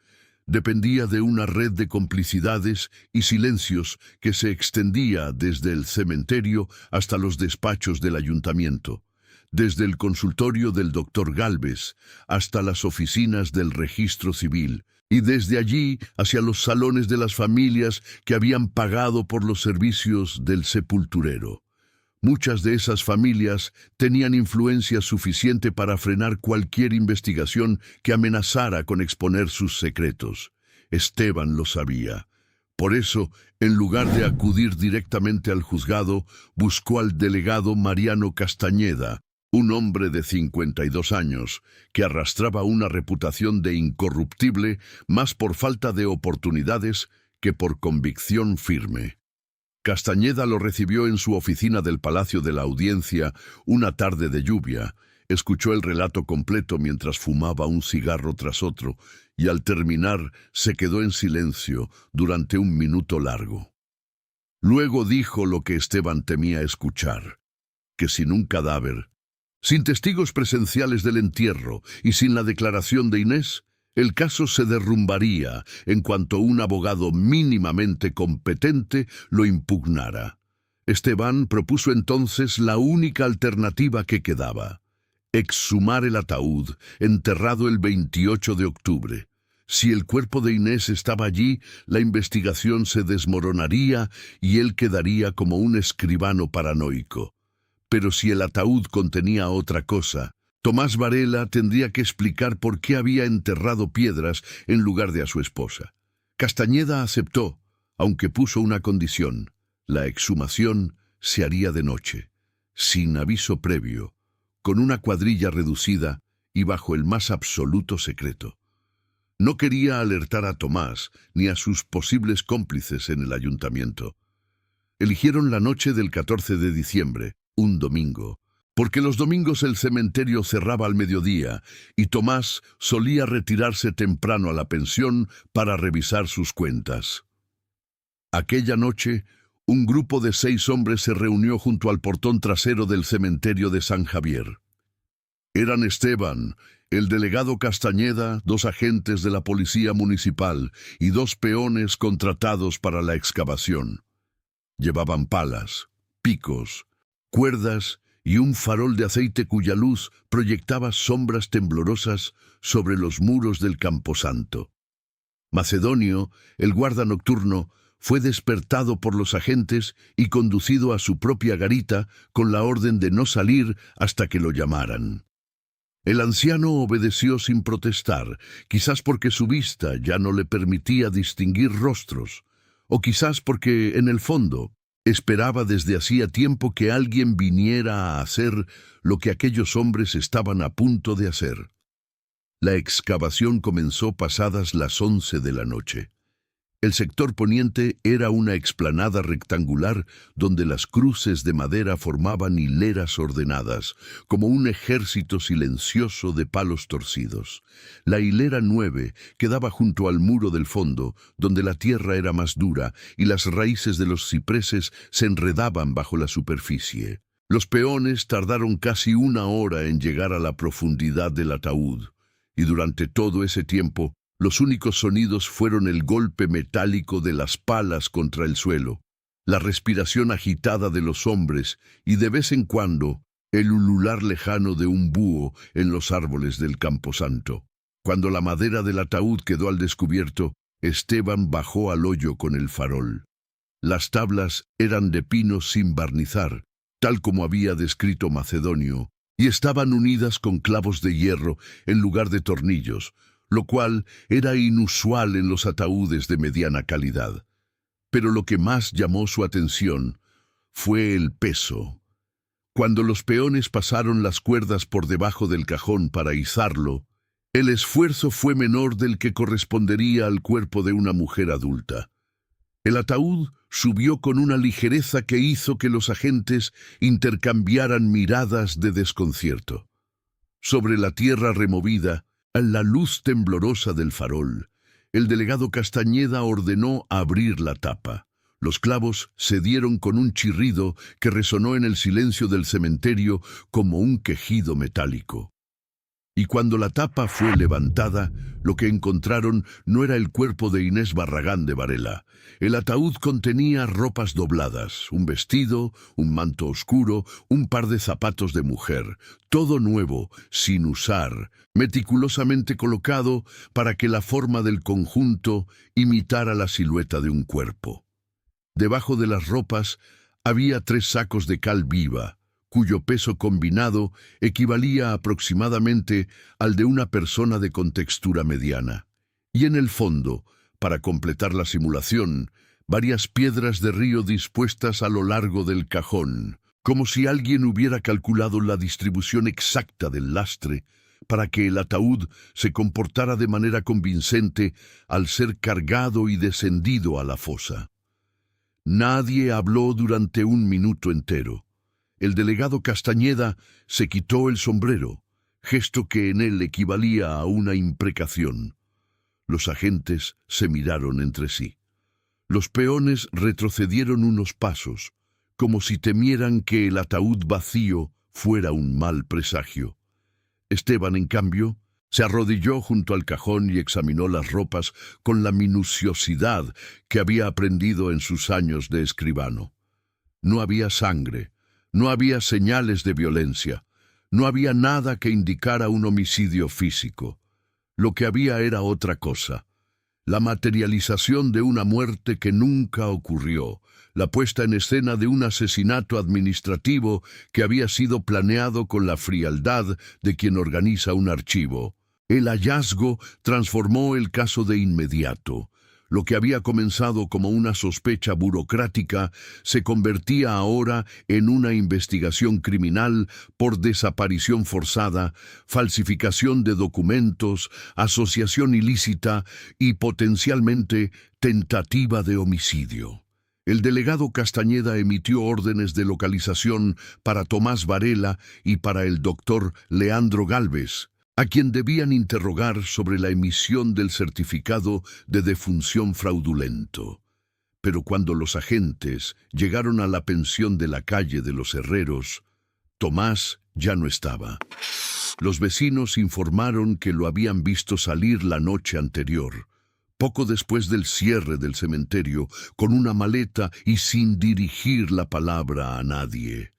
Dependía de una red de complicidades y silencios que se extendía desde el cementerio hasta los despachos del ayuntamiento, desde el consultorio del doctor Gálvez hasta las oficinas del registro civil, y desde allí hacia los salones de las familias que habían pagado por los servicios del sepulturero. Muchas de esas familias tenían influencia suficiente para frenar cualquier investigación que amenazara con exponer sus secretos. Esteban lo sabía. Por eso, en lugar de acudir directamente al juzgado, buscó al delegado Mariano Castañeda, un hombre de 52 años, que arrastraba una reputación de incorruptible más por falta de oportunidades que por convicción firme. Castañeda lo recibió en su oficina del Palacio de la Audiencia una tarde de lluvia. Escuchó el relato completo mientras fumaba un cigarro tras otro, y al terminar se quedó en silencio durante un minuto largo. Luego dijo lo que Esteban temía escuchar, que sin un cadáver, sin testigos presenciales del entierro y sin la declaración de Inés, el caso se derrumbaría en cuanto un abogado mínimamente competente lo impugnara. Esteban propuso entonces la única alternativa que quedaba: exhumar el ataúd, enterrado el 28 de octubre. Si el cuerpo de Inés estaba allí, la investigación se desmoronaría y él quedaría como un escribano paranoico. Pero si el ataúd contenía otra cosa, Tomás Varela tendría que explicar por qué había enterrado piedras en lugar de a su esposa. Castañeda aceptó, aunque puso una condición: la exhumación se haría de noche, sin aviso previo, con una cuadrilla reducida y bajo el más absoluto secreto. No quería alertar a Tomás ni a sus posibles cómplices en el ayuntamiento. Eligieron la noche del 14 de diciembre, un domingo, porque los domingos el cementerio cerraba al mediodía y Tomás solía retirarse temprano a la pensión para revisar sus cuentas. Aquella noche, un grupo de 6 hombres se reunió junto al portón trasero del cementerio de San Javier. Eran Esteban, el delegado Castañeda, 2 agentes de la policía municipal y 2 peones contratados para la excavación. Llevaban palas, picos, cuerdas y un farol de aceite cuya luz proyectaba sombras temblorosas sobre los muros del camposanto. Macedonio, el guarda nocturno, fue despertado por los agentes y conducido a su propia garita con la orden de no salir hasta que lo llamaran. El anciano obedeció sin protestar, quizás porque su vista ya no le permitía distinguir rostros, o quizás porque, en el fondo, esperaba desde hacía tiempo que alguien viniera a hacer lo que aquellos hombres estaban a punto de hacer. La excavación comenzó pasadas las 11 de la noche. El sector poniente era una explanada rectangular donde las cruces de madera formaban hileras ordenadas, como un ejército silencioso de palos torcidos. La hilera 9 quedaba junto al muro del fondo, donde la tierra era más dura y las raíces de los cipreses se enredaban bajo la superficie. Los peones tardaron casi 1 hora en llegar a la profundidad del ataúd, y durante todo ese tiempo, los únicos sonidos fueron el golpe metálico de las palas contra el suelo, la respiración agitada de los hombres y, de vez en cuando, el ulular lejano de un búho en los árboles del camposanto. Cuando la madera del ataúd quedó al descubierto, Esteban bajó al hoyo con el farol. Las tablas eran de pino sin barnizar, tal como había descrito Macedonio, y estaban unidas con clavos de hierro en lugar de tornillos, lo cual era inusual en los ataúdes de mediana calidad. Pero lo que más llamó su atención fue el peso. Cuando los peones pasaron las cuerdas por debajo del cajón para izarlo, El esfuerzo fue menor del que correspondería al cuerpo de una mujer adulta. El ataúd subió con una ligereza que hizo que los agentes intercambiaran miradas de desconcierto. Sobre la tierra removida, a la luz temblorosa del farol, el delegado Castañeda ordenó abrir la tapa. Los clavos se dieron con un chirrido que resonó en el silencio del cementerio como un quejido metálico. Y cuando la tapa fue levantada, lo que encontraron no era el cuerpo de Inés Barragán de Varela. El ataúd contenía ropas dobladas, un vestido, un manto oscuro, un par de zapatos de mujer, todo nuevo, sin usar, meticulosamente colocado para que la forma del conjunto imitara la silueta de un cuerpo. Debajo de las ropas había 3 sacos de cal viva, cuyo peso combinado equivalía aproximadamente al de una persona de contextura mediana. Y en el fondo, para completar la simulación, varias piedras de río dispuestas a lo largo del cajón, como si alguien hubiera calculado la distribución exacta del lastre para que el ataúd se comportara de manera convincente al ser cargado y descendido a la fosa. Nadie habló durante 1 minuto entero. El delegado Castañeda se quitó el sombrero, gesto que en él equivalía a una imprecación. Los agentes se miraron entre sí. Los peones retrocedieron unos pasos, como si temieran que el ataúd vacío fuera un mal presagio. Esteban, en cambio, se arrodilló junto al cajón y examinó las ropas con la minuciosidad que había aprendido en sus años de escribano. No había sangre. No había señales de violencia, no había nada que indicara un homicidio físico. Lo que había era otra cosa, la materialización de una muerte que nunca ocurrió, la puesta en escena de un asesinato administrativo que había sido planeado con la frialdad de quien organiza un archivo. El hallazgo transformó el caso de inmediato. Lo que había comenzado como una sospecha burocrática se convertía ahora en una investigación criminal por desaparición forzada, falsificación de documentos, asociación ilícita y potencialmente tentativa de homicidio. El delegado Castañeda emitió órdenes de localización para Tomás Varela y para el doctor Leandro Gálvez, a quien debían interrogar sobre la emisión del certificado de defunción fraudulento. Pero cuando los agentes llegaron a la pensión de la calle de los Herreros, Tomás ya no estaba. Los vecinos informaron que lo habían visto salir la noche anterior, poco después del cierre del cementerio, con una maleta y sin dirigir la palabra a nadie.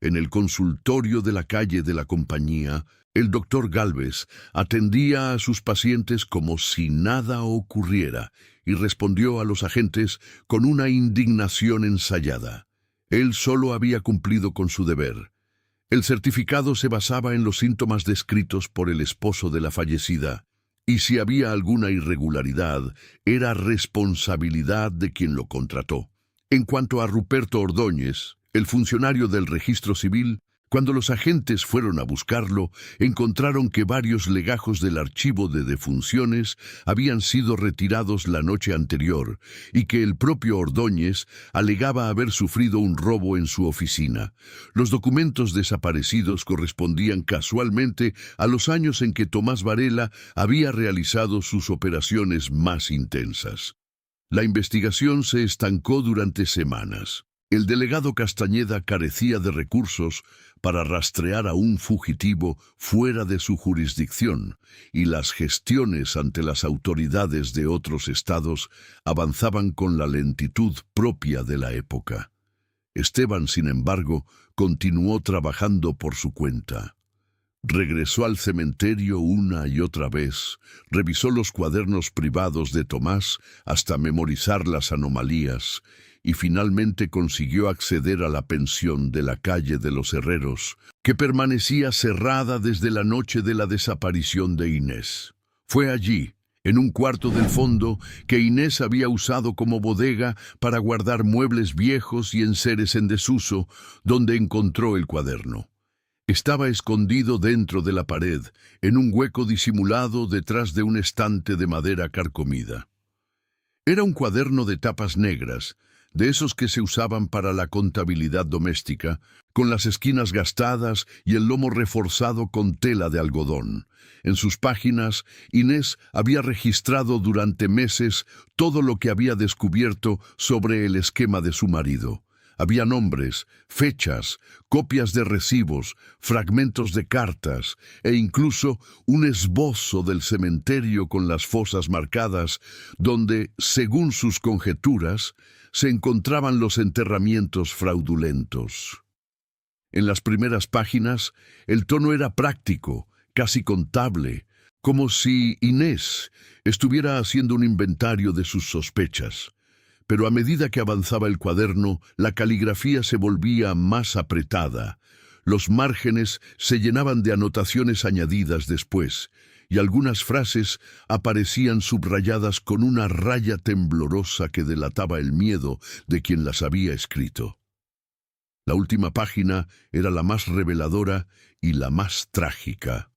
En el consultorio de la calle de la Compañía, el doctor Gálvez atendía a sus pacientes como si nada ocurriera y respondió a los agentes con una indignación ensayada. Él solo había cumplido con su deber. El certificado se basaba en los síntomas descritos por el esposo de la fallecida, y si había alguna irregularidad, era responsabilidad de quien lo contrató. En cuanto a Ruperto Ordóñez, el funcionario del registro civil, cuando los agentes fueron a buscarlo, encontraron que varios legajos del archivo de defunciones habían sido retirados la noche anterior y que el propio Ordóñez alegaba haber sufrido un robo en su oficina. Los documentos desaparecidos correspondían casualmente a los años en que Tomás Varela había realizado sus operaciones más intensas. La investigación se estancó durante semanas. El delegado Castañeda carecía de recursos para rastrear a un fugitivo fuera de su jurisdicción, y las gestiones ante las autoridades de otros estados avanzaban con la lentitud propia de la época. Esteban, sin embargo, continuó trabajando por su cuenta. Regresó al cementerio una y otra vez, revisó los cuadernos privados de Tomás hasta memorizar las anomalías, y finalmente consiguió acceder a la pensión de la calle de los Herreros, que permanecía cerrada desde la noche de la desaparición de Inés. Fue allí, en un cuarto del fondo, que Inés había usado como bodega para guardar muebles viejos y enseres en desuso, donde encontró el cuaderno. Estaba escondido dentro de la pared, en un hueco disimulado detrás de un estante de madera carcomida. Era un cuaderno de tapas negras, de esos que se usaban para la contabilidad doméstica, con las esquinas gastadas y el lomo reforzado con tela de algodón. En sus páginas, Inés había registrado durante meses todo lo que había descubierto sobre el esquema de su marido. Había nombres, fechas, copias de recibos, fragmentos de cartas e incluso un esbozo del cementerio con las fosas marcadas, donde, según sus conjeturas, se encontraban los enterramientos fraudulentos. En las primeras páginas, el tono era práctico, casi contable, como si Inés estuviera haciendo un inventario de sus sospechas. Pero a medida que avanzaba el cuaderno, la caligrafía se volvía más apretada. Los márgenes se llenaban de anotaciones añadidas después, y algunas frases aparecían subrayadas con una raya temblorosa que delataba el miedo de quien las había escrito. La última página era la más reveladora y la más trágica.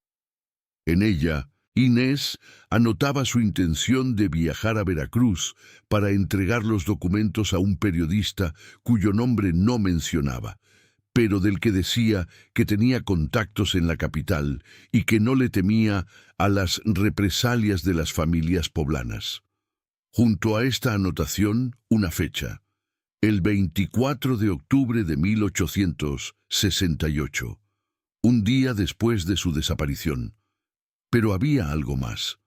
En ella, Inés anotaba su intención de viajar a Veracruz para entregar los documentos a un periodista cuyo nombre no mencionaba, pero del que decía que tenía contactos en la capital y que no le temía a las represalias de las familias poblanas. Junto a esta anotación, una fecha: el 24 de octubre de 1868, un día después de su desaparición. Pero había algo más.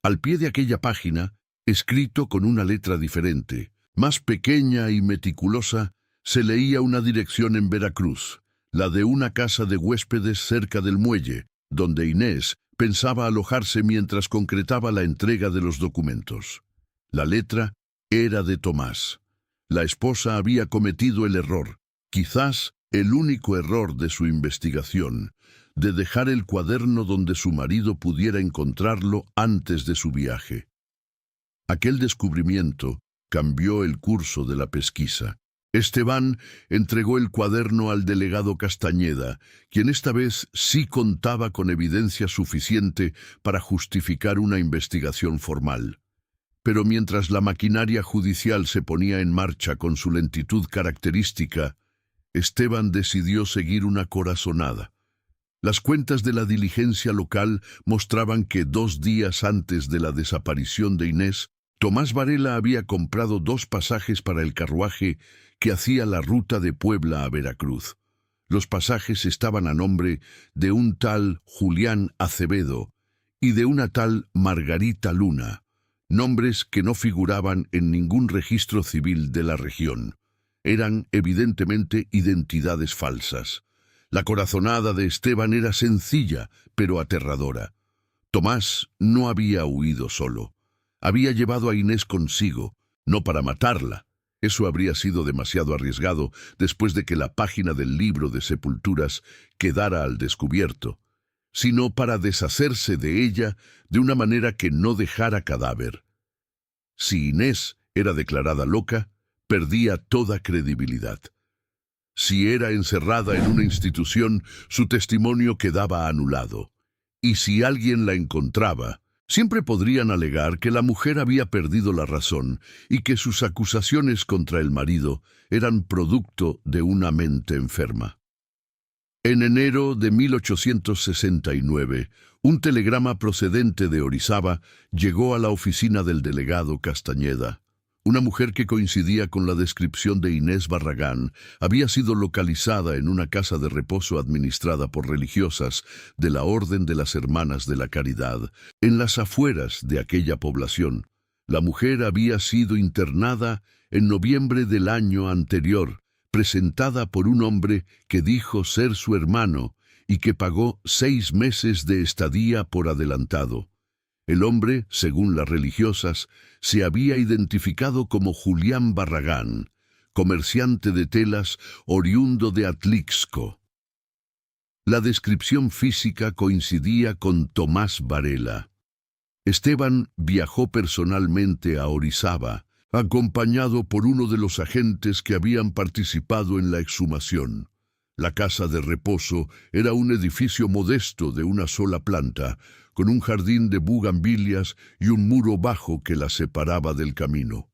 Al pie de aquella página, escrito con una letra diferente, más pequeña y meticulosa, se leía una dirección en Veracruz, la de una casa de huéspedes cerca del muelle, donde Inés pensaba alojarse mientras concretaba la entrega de los documentos. La letra era de Tomás. La esposa había cometido el error, quizás el único error de su investigación, de dejar el cuaderno donde su marido pudiera encontrarlo antes de su viaje. Aquel descubrimiento cambió el curso de la pesquisa. Esteban entregó el cuaderno al delegado Castañeda, quien esta vez sí contaba con evidencia suficiente para justificar una investigación formal. Pero mientras la maquinaria judicial se ponía en marcha con su lentitud característica, Esteban decidió seguir una corazonada. Las cuentas de la diligencia local mostraban que 2 días antes de la desaparición de Inés, Tomás Varela había comprado 2 pasajes para el carruaje que hacía la ruta de Puebla a Veracruz. Los pasajes estaban a nombre de un tal Julián Acevedo y de una tal Margarita Luna, nombres que no figuraban en ningún registro civil de la región. Eran evidentemente identidades falsas. La corazonada de Esteban era sencilla, pero aterradora. Tomás no había huido solo. Había llevado a Inés consigo, no para matarla. Eso habría sido demasiado arriesgado después de que la página del libro de sepulturas quedara al descubierto, sino para deshacerse de ella de una manera que no dejara cadáver. Si Inés era declarada loca, perdía toda credibilidad. Si era encerrada en una institución, su testimonio quedaba anulado. Y si alguien la encontraba, siempre podrían alegar que la mujer había perdido la razón y que sus acusaciones contra el marido eran producto de una mente enferma. En enero de 1869, un telegrama procedente de Orizaba llegó a la oficina del delegado Castañeda. Una mujer que coincidía con la descripción de Inés Barragán había sido localizada en una casa de reposo administrada por religiosas de la Orden de las Hermanas de la Caridad, en las afueras de aquella población. La mujer había sido internada en noviembre del año anterior, presentada por un hombre que dijo ser su hermano y que pagó 6 meses de estadía por adelantado. El hombre, según las religiosas, se había identificado como Julián Barragán, comerciante de telas oriundo de Atlixco. La descripción física coincidía con Tomás Varela. Esteban viajó personalmente a Orizaba, acompañado por uno de los agentes que habían participado en la exhumación. La casa de reposo era un edificio modesto de una sola planta, con un jardín de bugambilias y un muro bajo que la separaba del camino.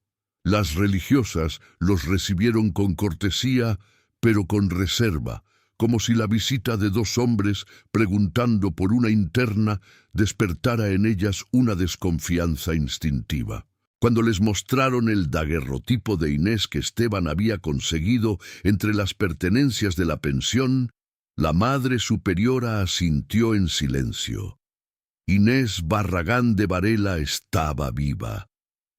Las religiosas los recibieron con cortesía, pero con reserva, como si la visita de dos hombres preguntando por una interna despertara en ellas una desconfianza instintiva. Cuando les mostraron el daguerrotipo de Inés que Esteban había conseguido entre las pertenencias de la pensión, la Madre Superiora asintió en silencio. Inés Barragán de Varela estaba viva.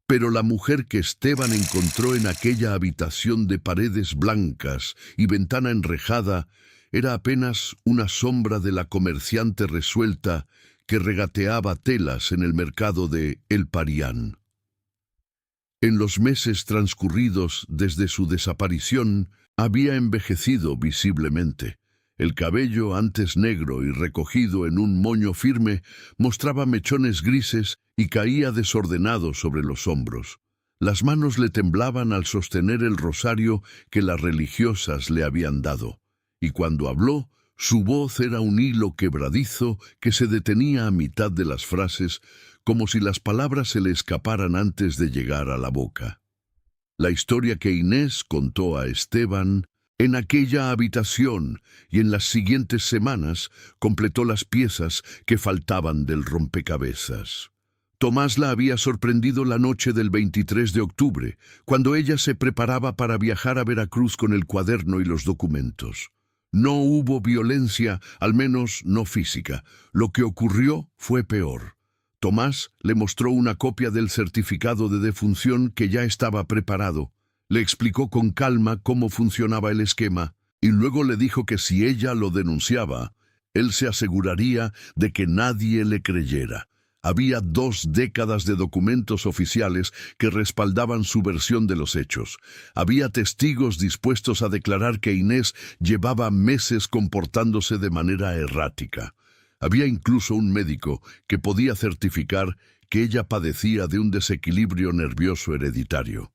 Pero la mujer que Esteban encontró en aquella habitación de paredes blancas y ventana enrejada era apenas una sombra de la comerciante resuelta que regateaba telas en el mercado de El Parián. En los meses transcurridos desde su desaparición, había envejecido visiblemente. El cabello, antes negro y recogido en un moño firme, mostraba mechones grises y caía desordenado sobre los hombros. Las manos le temblaban al sostener el rosario que las religiosas le habían dado. Y cuando habló, su voz era un hilo quebradizo que se detenía a mitad de las frases, como si las palabras se le escaparan antes de llegar a la boca. La historia que Inés contó a Esteban en aquella habitación y en las siguientes semanas completó las piezas que faltaban del rompecabezas. Tomás la había sorprendido la noche del 23 de octubre, cuando ella se preparaba para viajar a Veracruz con el cuaderno y los documentos. No hubo violencia, al menos no física. Lo que ocurrió fue peor. Tomás le mostró una copia del certificado de defunción que ya estaba preparado. Le explicó con calma cómo funcionaba el esquema y luego le dijo que si ella lo denunciaba, él se aseguraría de que nadie le creyera. Había 2 décadas de documentos oficiales que respaldaban su versión de los hechos. Había testigos dispuestos a declarar que Inés llevaba meses comportándose de manera errática. Había incluso un médico que podía certificar que ella padecía de un desequilibrio nervioso hereditario.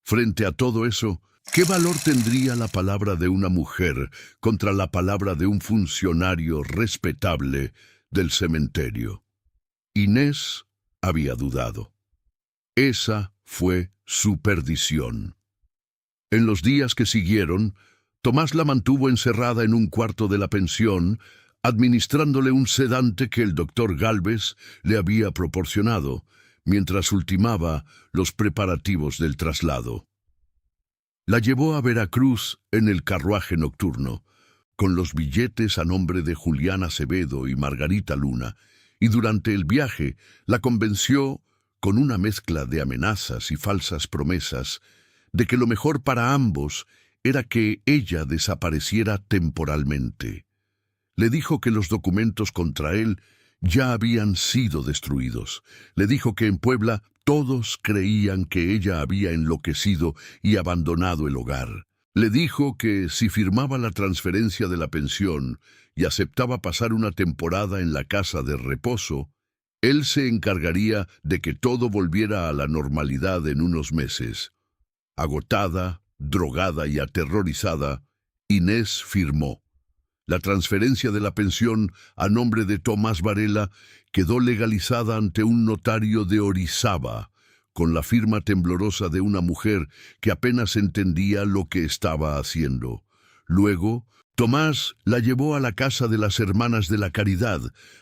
Frente a todo eso, ¿qué valor tendría la palabra de una mujer contra la palabra de un funcionario respetable del cementerio? Inés había dudado. Esa fue su perdición. En los días que siguieron, Tomás la mantuvo encerrada en un cuarto de la pensión, administrándole un sedante que el doctor Gálvez le había proporcionado, mientras ultimaba los preparativos del traslado. La llevó a Veracruz en el carruaje nocturno, con los billetes a nombre de Julián Acevedo y Margarita Luna, y durante el viaje la convenció, con una mezcla de amenazas y falsas promesas, de que lo mejor para ambos era que ella desapareciera temporalmente. Le dijo que los documentos contra él ya habían sido destruidos. Le dijo que en Puebla todos creían que ella había enloquecido y abandonado el hogar. Le dijo que si firmaba la transferencia de la pensión y aceptaba pasar una temporada en la casa de reposo, él se encargaría de que todo volviera a la normalidad en unos meses. Agotada, drogada y aterrorizada, Inés firmó. La transferencia de la pensión a nombre de Tomás Varela quedó legalizada ante un notario de Orizaba, con la firma temblorosa de una mujer que apenas entendía lo que estaba haciendo. Luego, Tomás la llevó a la casa de las Hermanas de la Caridad,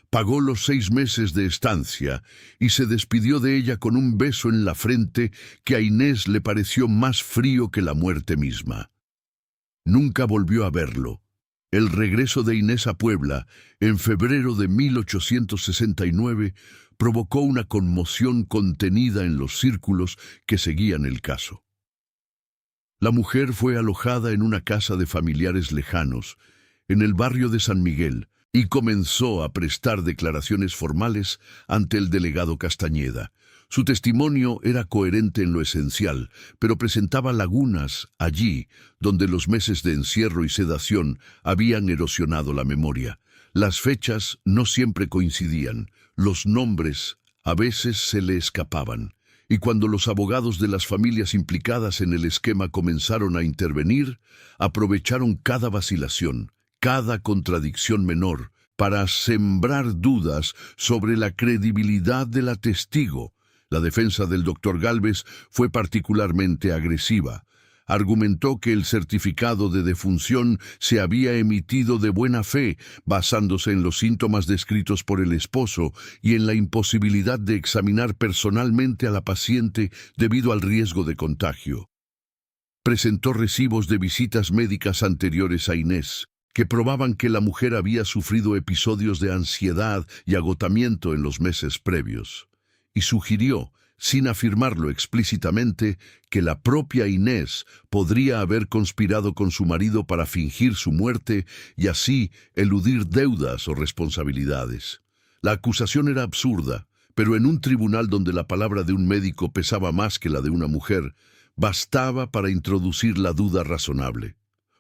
pagó los 6 meses de estancia y se despidió de ella con un beso en la frente que a Inés le pareció más frío que la muerte misma. Nunca volvió a verlo. El regreso de Inés a Puebla, en febrero de 1869, provocó una conmoción contenida en los círculos que seguían el caso. La mujer fue alojada en una casa de familiares lejanos, en el barrio de San Miguel, y comenzó a prestar declaraciones formales ante el delegado Castañeda. Su testimonio era coherente en lo esencial, pero presentaba lagunas allí donde los meses de encierro y sedación habían erosionado la memoria. Las fechas no siempre coincidían, los nombres a veces se le escapaban, y cuando los abogados de las familias implicadas en el esquema comenzaron a intervenir, aprovecharon cada vacilación, cada contradicción menor, para sembrar dudas sobre la credibilidad de la testigo. La defensa del doctor Gálvez fue particularmente agresiva. Argumentó que el certificado de defunción se había emitido de buena fe, basándose en los síntomas descritos por el esposo y en la imposibilidad de examinar personalmente a la paciente debido al riesgo de contagio. Presentó recibos de visitas médicas anteriores a Inés, que probaban que la mujer había sufrido episodios de ansiedad y agotamiento en los meses previos, y sugirió, sin afirmarlo explícitamente, que la propia Inés podría haber conspirado con su marido para fingir su muerte y así eludir deudas o responsabilidades. La acusación era absurda, pero en un tribunal donde la palabra de un médico pesaba más que la de una mujer, bastaba para introducir la duda razonable.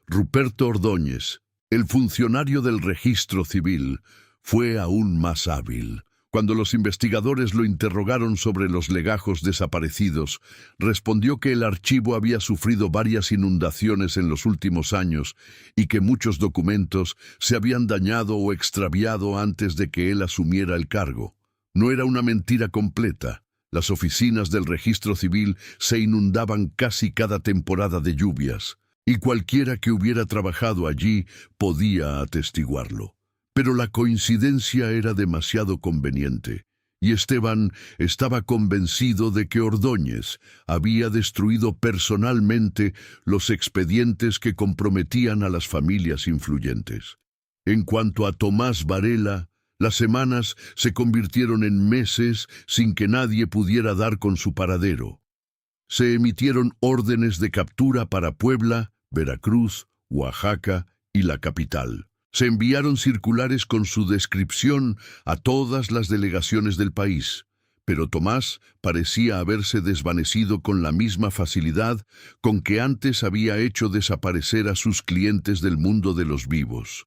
Ruperto Ordóñez, el funcionario del registro civil, fue aún más hábil. Cuando los investigadores lo interrogaron sobre los legajos desaparecidos, respondió que el archivo había sufrido varias inundaciones en los últimos años y que muchos documentos se habían dañado o extraviado antes de que él asumiera el cargo. No era una mentira completa. Las oficinas del registro civil se inundaban casi cada temporada de lluvias, y cualquiera que hubiera trabajado allí podía atestiguarlo. Pero la coincidencia era demasiado conveniente, y Esteban estaba convencido de que Ordóñez había destruido personalmente los expedientes que comprometían a las familias influyentes. En cuanto a Tomás Varela, las semanas se convirtieron en meses sin que nadie pudiera dar con su paradero. Se emitieron órdenes de captura para Puebla, Veracruz, Oaxaca y la capital. Se enviaron circulares con su descripción a todas las delegaciones del país, pero Tomás parecía haberse desvanecido con la misma facilidad con que antes había hecho desaparecer a sus clientes del mundo de los vivos.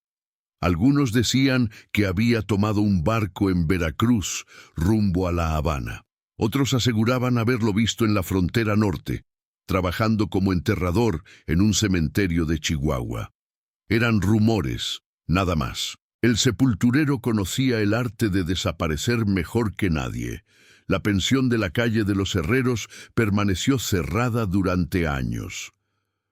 Algunos decían que había tomado un barco en Veracruz rumbo a La Habana. Otros aseguraban haberlo visto en la frontera norte, trabajando como enterrador en un cementerio de Chihuahua. Eran rumores, nada más. El sepulturero conocía el arte de desaparecer mejor que nadie. La pensión de la calle de los Herreros permaneció cerrada durante años.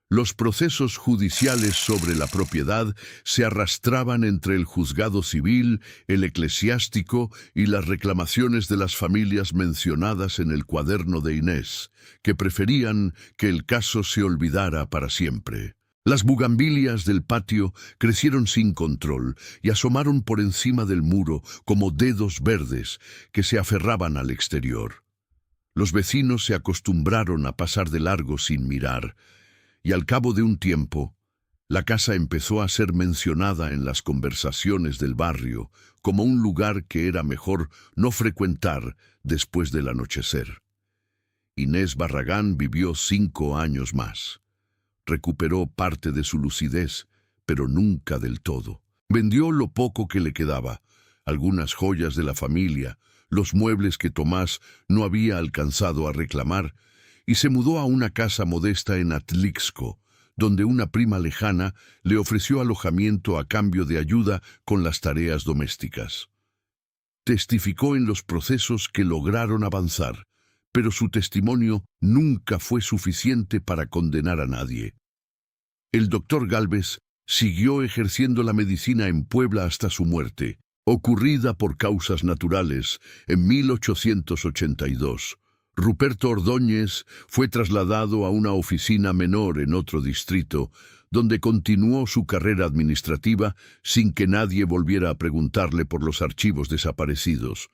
Los procesos judiciales sobre la propiedad se arrastraban entre el juzgado civil, el eclesiástico y las reclamaciones de las familias mencionadas en el cuaderno de Inés, que preferían que el caso se olvidara para siempre. Las bugambilias del patio crecieron sin control y asomaron por encima del muro como dedos verdes que se aferraban al exterior. Los vecinos se acostumbraron a pasar de largo sin mirar, y al cabo de un tiempo, la casa empezó a ser mencionada en las conversaciones del barrio como un lugar que era mejor no frecuentar después del anochecer. Inés Barragán vivió 5 años más. Recuperó parte de su lucidez, pero nunca del todo. Vendió lo poco que le quedaba, algunas joyas de la familia, los muebles que Tomás no había alcanzado a reclamar, y se mudó a una casa modesta en Atlixco, donde una prima lejana le ofreció alojamiento a cambio de ayuda con las tareas domésticas. Testificó en los procesos que lograron avanzar, pero su testimonio nunca fue suficiente para condenar a nadie. El doctor Gálvez siguió ejerciendo la medicina en Puebla hasta su muerte, ocurrida por causas naturales en 1882. Ruperto Ordóñez fue trasladado a una oficina menor en otro distrito, donde continuó su carrera administrativa sin que nadie volviera a preguntarle por los archivos desaparecidos.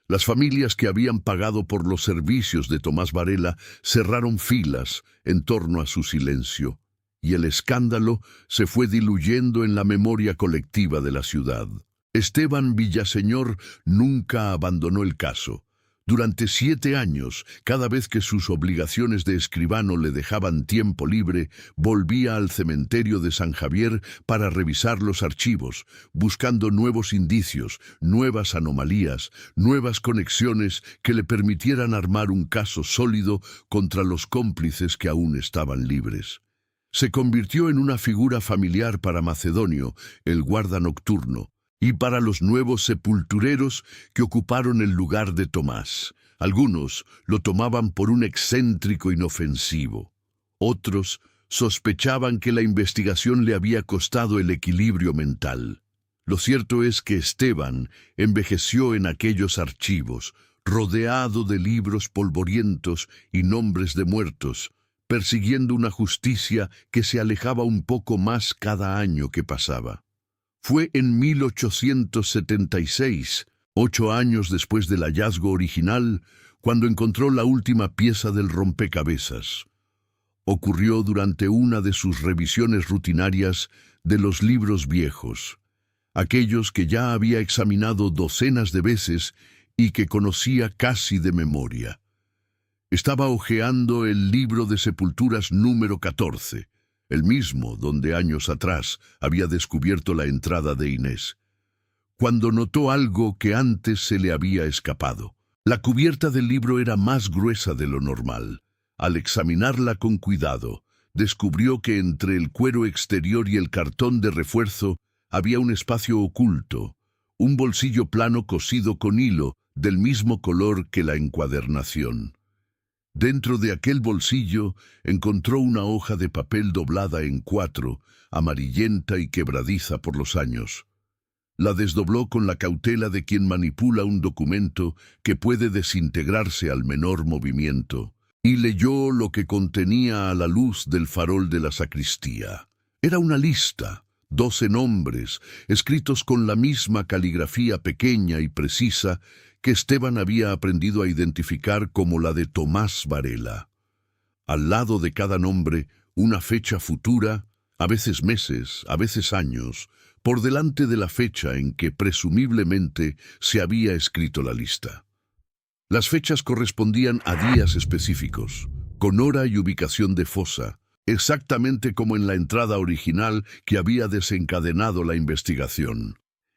Las familias que habían pagado por los servicios de Tomás Varela cerraron filas en torno a su silencio, y el escándalo se fue diluyendo en la memoria colectiva de la ciudad. Esteban Villaseñor nunca abandonó el caso. Durante 7 años, cada vez que sus obligaciones de escribano le dejaban tiempo libre, volvía al cementerio de San Javier para revisar los archivos, buscando nuevos indicios, nuevas anomalías, nuevas conexiones que le permitieran armar un caso sólido contra los cómplices que aún estaban libres. Se convirtió en una figura familiar para Macedonio, el guarda nocturno, y para los nuevos sepultureros que ocuparon el lugar de Tomás. Algunos lo tomaban por un excéntrico inofensivo. Otros sospechaban que la investigación le había costado el equilibrio mental. Lo cierto es que Esteban envejeció en aquellos archivos, rodeado de libros polvorientos y nombres de muertos, persiguiendo una justicia que se alejaba un poco más cada año que pasaba. Fue en 1876, 8 años después del hallazgo original, cuando encontró la última pieza del rompecabezas. Ocurrió durante una de sus revisiones rutinarias de los libros viejos, aquellos que ya había examinado docenas de veces y que conocía casi de memoria. Estaba hojeando el libro de sepulturas número 14, el mismo donde años atrás había descubierto la entrada de Inés, cuando notó algo que antes se le había escapado. La cubierta del libro era más gruesa de lo normal. Al examinarla con cuidado, descubrió que entre el cuero exterior y el cartón de refuerzo había un espacio oculto, un bolsillo plano cosido con hilo del mismo color que la encuadernación. Dentro de aquel bolsillo encontró una hoja de papel doblada en 4, amarillenta y quebradiza por los años. La desdobló con la cautela de quien manipula un documento que puede desintegrarse al menor movimiento, y leyó lo que contenía a la luz del farol de la sacristía. Era una lista, 12 nombres, escritos con la misma caligrafía pequeña y precisa que Esteban había aprendido a identificar como la de Tomás Varela. Al lado de cada nombre, una fecha futura, a veces meses, a veces años, por delante de la fecha en que presumiblemente se había escrito la lista. Las fechas correspondían a días específicos, con hora y ubicación de fosa, exactamente como en la entrada original que había desencadenado la investigación.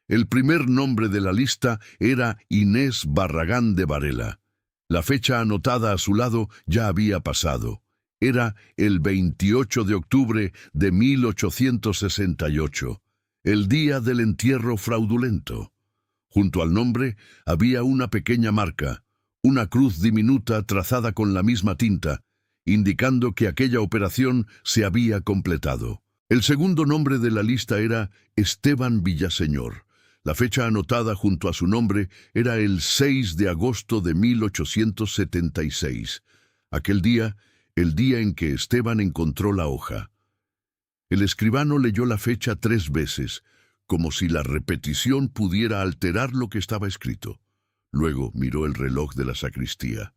El primer nombre de la lista era Inés Barragán de Varela. La fecha anotada a su lado ya había pasado. Era el 28 de octubre de 1868, el día del entierro fraudulento. Junto al nombre había una pequeña marca, una cruz diminuta trazada con la misma tinta, indicando que aquella operación se había completado. El segundo nombre de la lista era Esteban Villaseñor. La fecha anotada junto a su nombre era el 6 de agosto de 1876, aquel día, el día en que Esteban encontró la hoja. El escribano leyó la fecha 3 veces, como si la repetición pudiera alterar lo que estaba escrito. Luego miró el reloj de la sacristía.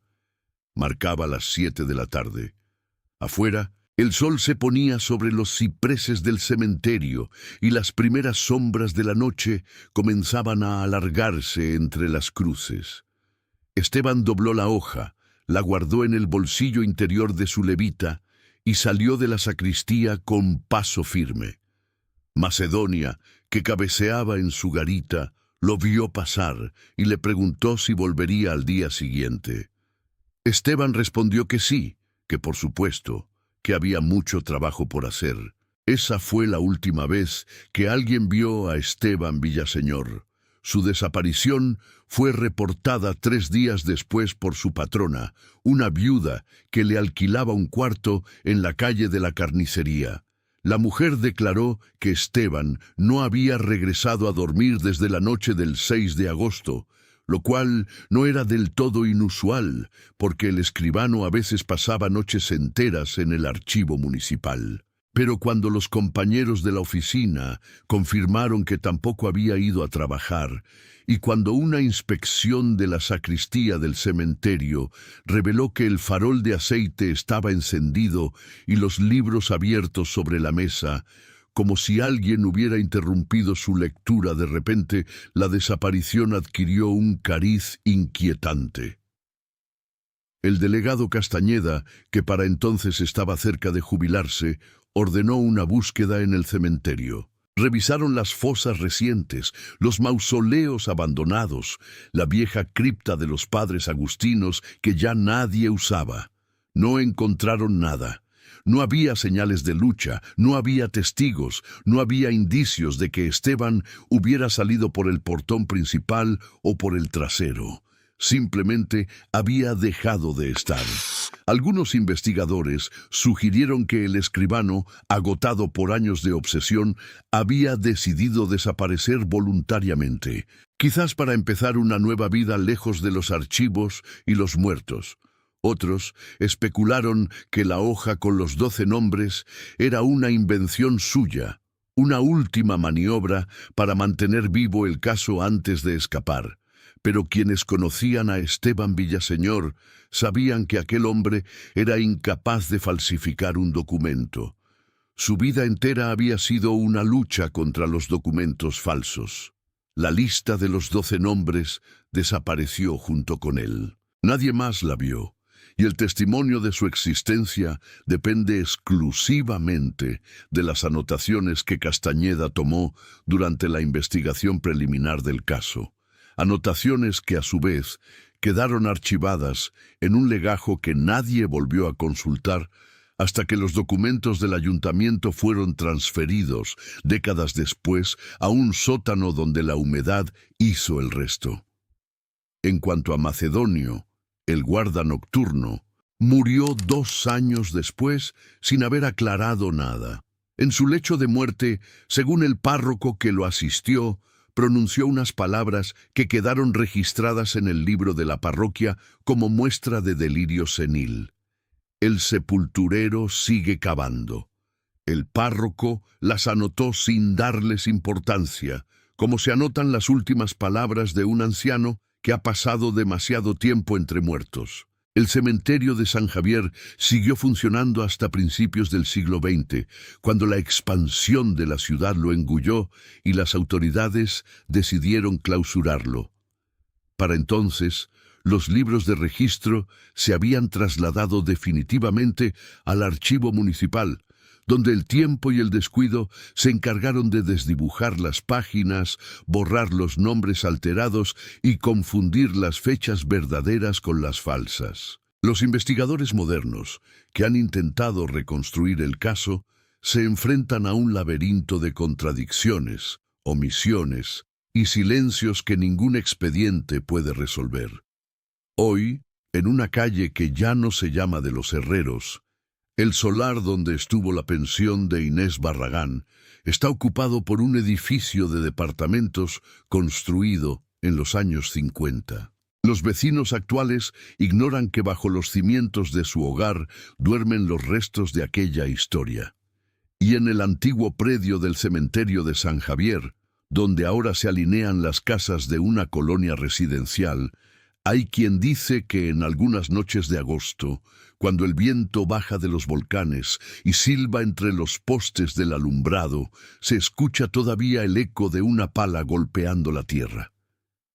Marcaba las 7 de la tarde. Afuera, el sol se ponía sobre los cipreses del cementerio y las primeras sombras de la noche comenzaban a alargarse entre las cruces. Esteban dobló la hoja, la guardó en el bolsillo interior de su levita y salió de la sacristía con paso firme. Macedonia, que cabeceaba en su garita, lo vio pasar y le preguntó si volvería al día siguiente. Esteban respondió que sí, que por supuesto, que había mucho trabajo por hacer. Esa fue la última vez que alguien vio a Esteban Villaseñor. Su desaparición fue reportada 3 días después por su patrona, una viuda que le alquilaba un cuarto en la calle de la Carnicería. La mujer declaró que Esteban no había regresado a dormir desde la noche del 6 de agosto, lo cual no era del todo inusual, porque el escribano a veces pasaba noches enteras en el archivo municipal. Pero cuando los compañeros de la oficina confirmaron que tampoco había ido a trabajar, y cuando una inspección de la sacristía del cementerio reveló que el farol de aceite estaba encendido y los libros abiertos sobre la mesa, como si alguien hubiera interrumpido su lectura de repente, la desaparición adquirió un cariz inquietante. El delegado Castañeda, que para entonces estaba cerca de jubilarse, ordenó una búsqueda en el cementerio. Revisaron las fosas recientes, los mausoleos abandonados, la vieja cripta de los padres agustinos que ya nadie usaba. No encontraron nada. No había señales de lucha, no había testigos, no había indicios de que Esteban hubiera salido por el portón principal o por el trasero. Simplemente había dejado de estar. Algunos investigadores sugirieron que el escribano, agotado por años de obsesión, había decidido desaparecer voluntariamente, quizás para empezar una nueva vida lejos de los archivos y los muertos. Otros especularon que la hoja con los 12 nombres era una invención suya, una última maniobra para mantener vivo el caso antes de escapar. Pero quienes conocían a Esteban Villaseñor sabían que aquel hombre era incapaz de falsificar un documento. Su vida entera había sido una lucha contra los documentos falsos. La lista de los 12 nombres desapareció junto con él. Nadie más la vio. Y el testimonio de su existencia depende exclusivamente de las anotaciones que Castañeda tomó durante la investigación preliminar del caso. Anotaciones que, a su vez, quedaron archivadas en un legajo que nadie volvió a consultar hasta que los documentos del ayuntamiento fueron transferidos, décadas después, a un sótano donde la humedad hizo el resto. En cuanto a Macedonio, el guarda nocturno, murió 2 años después sin haber aclarado nada. En su lecho de muerte, según el párroco que lo asistió, pronunció unas palabras que quedaron registradas en el libro de la parroquia como muestra de delirio senil. El sepulturero sigue cavando. El párroco las anotó sin darles importancia, como se anotan las últimas palabras de un anciano que ha pasado demasiado tiempo entre muertos. El cementerio de San Javier siguió funcionando hasta principios del siglo XX, cuando la expansión de la ciudad lo engulló y las autoridades decidieron clausurarlo. Para entonces, los libros de registro se habían trasladado definitivamente al archivo municipal, donde el tiempo y el descuido se encargaron de desdibujar las páginas, borrar los nombres alterados y confundir las fechas verdaderas con las falsas. Los investigadores modernos, que han intentado reconstruir el caso, se enfrentan a un laberinto de contradicciones, omisiones y silencios que ningún expediente puede resolver. Hoy, en una calle que ya no se llama de los Herreros, el solar donde estuvo la pensión de Inés Barragán está ocupado por un edificio de departamentos construido en los años 50. Los vecinos actuales ignoran que bajo los cimientos de su hogar duermen los restos de aquella historia. Y en el antiguo predio del cementerio de San Javier, donde ahora se alinean las casas de una colonia residencial, hay quien dice que en algunas noches de agosto, cuando el viento baja de los volcanes y silba entre los postes del alumbrado, se escucha todavía el eco de una pala golpeando la tierra.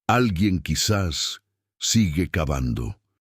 Alguien quizás sigue cavando.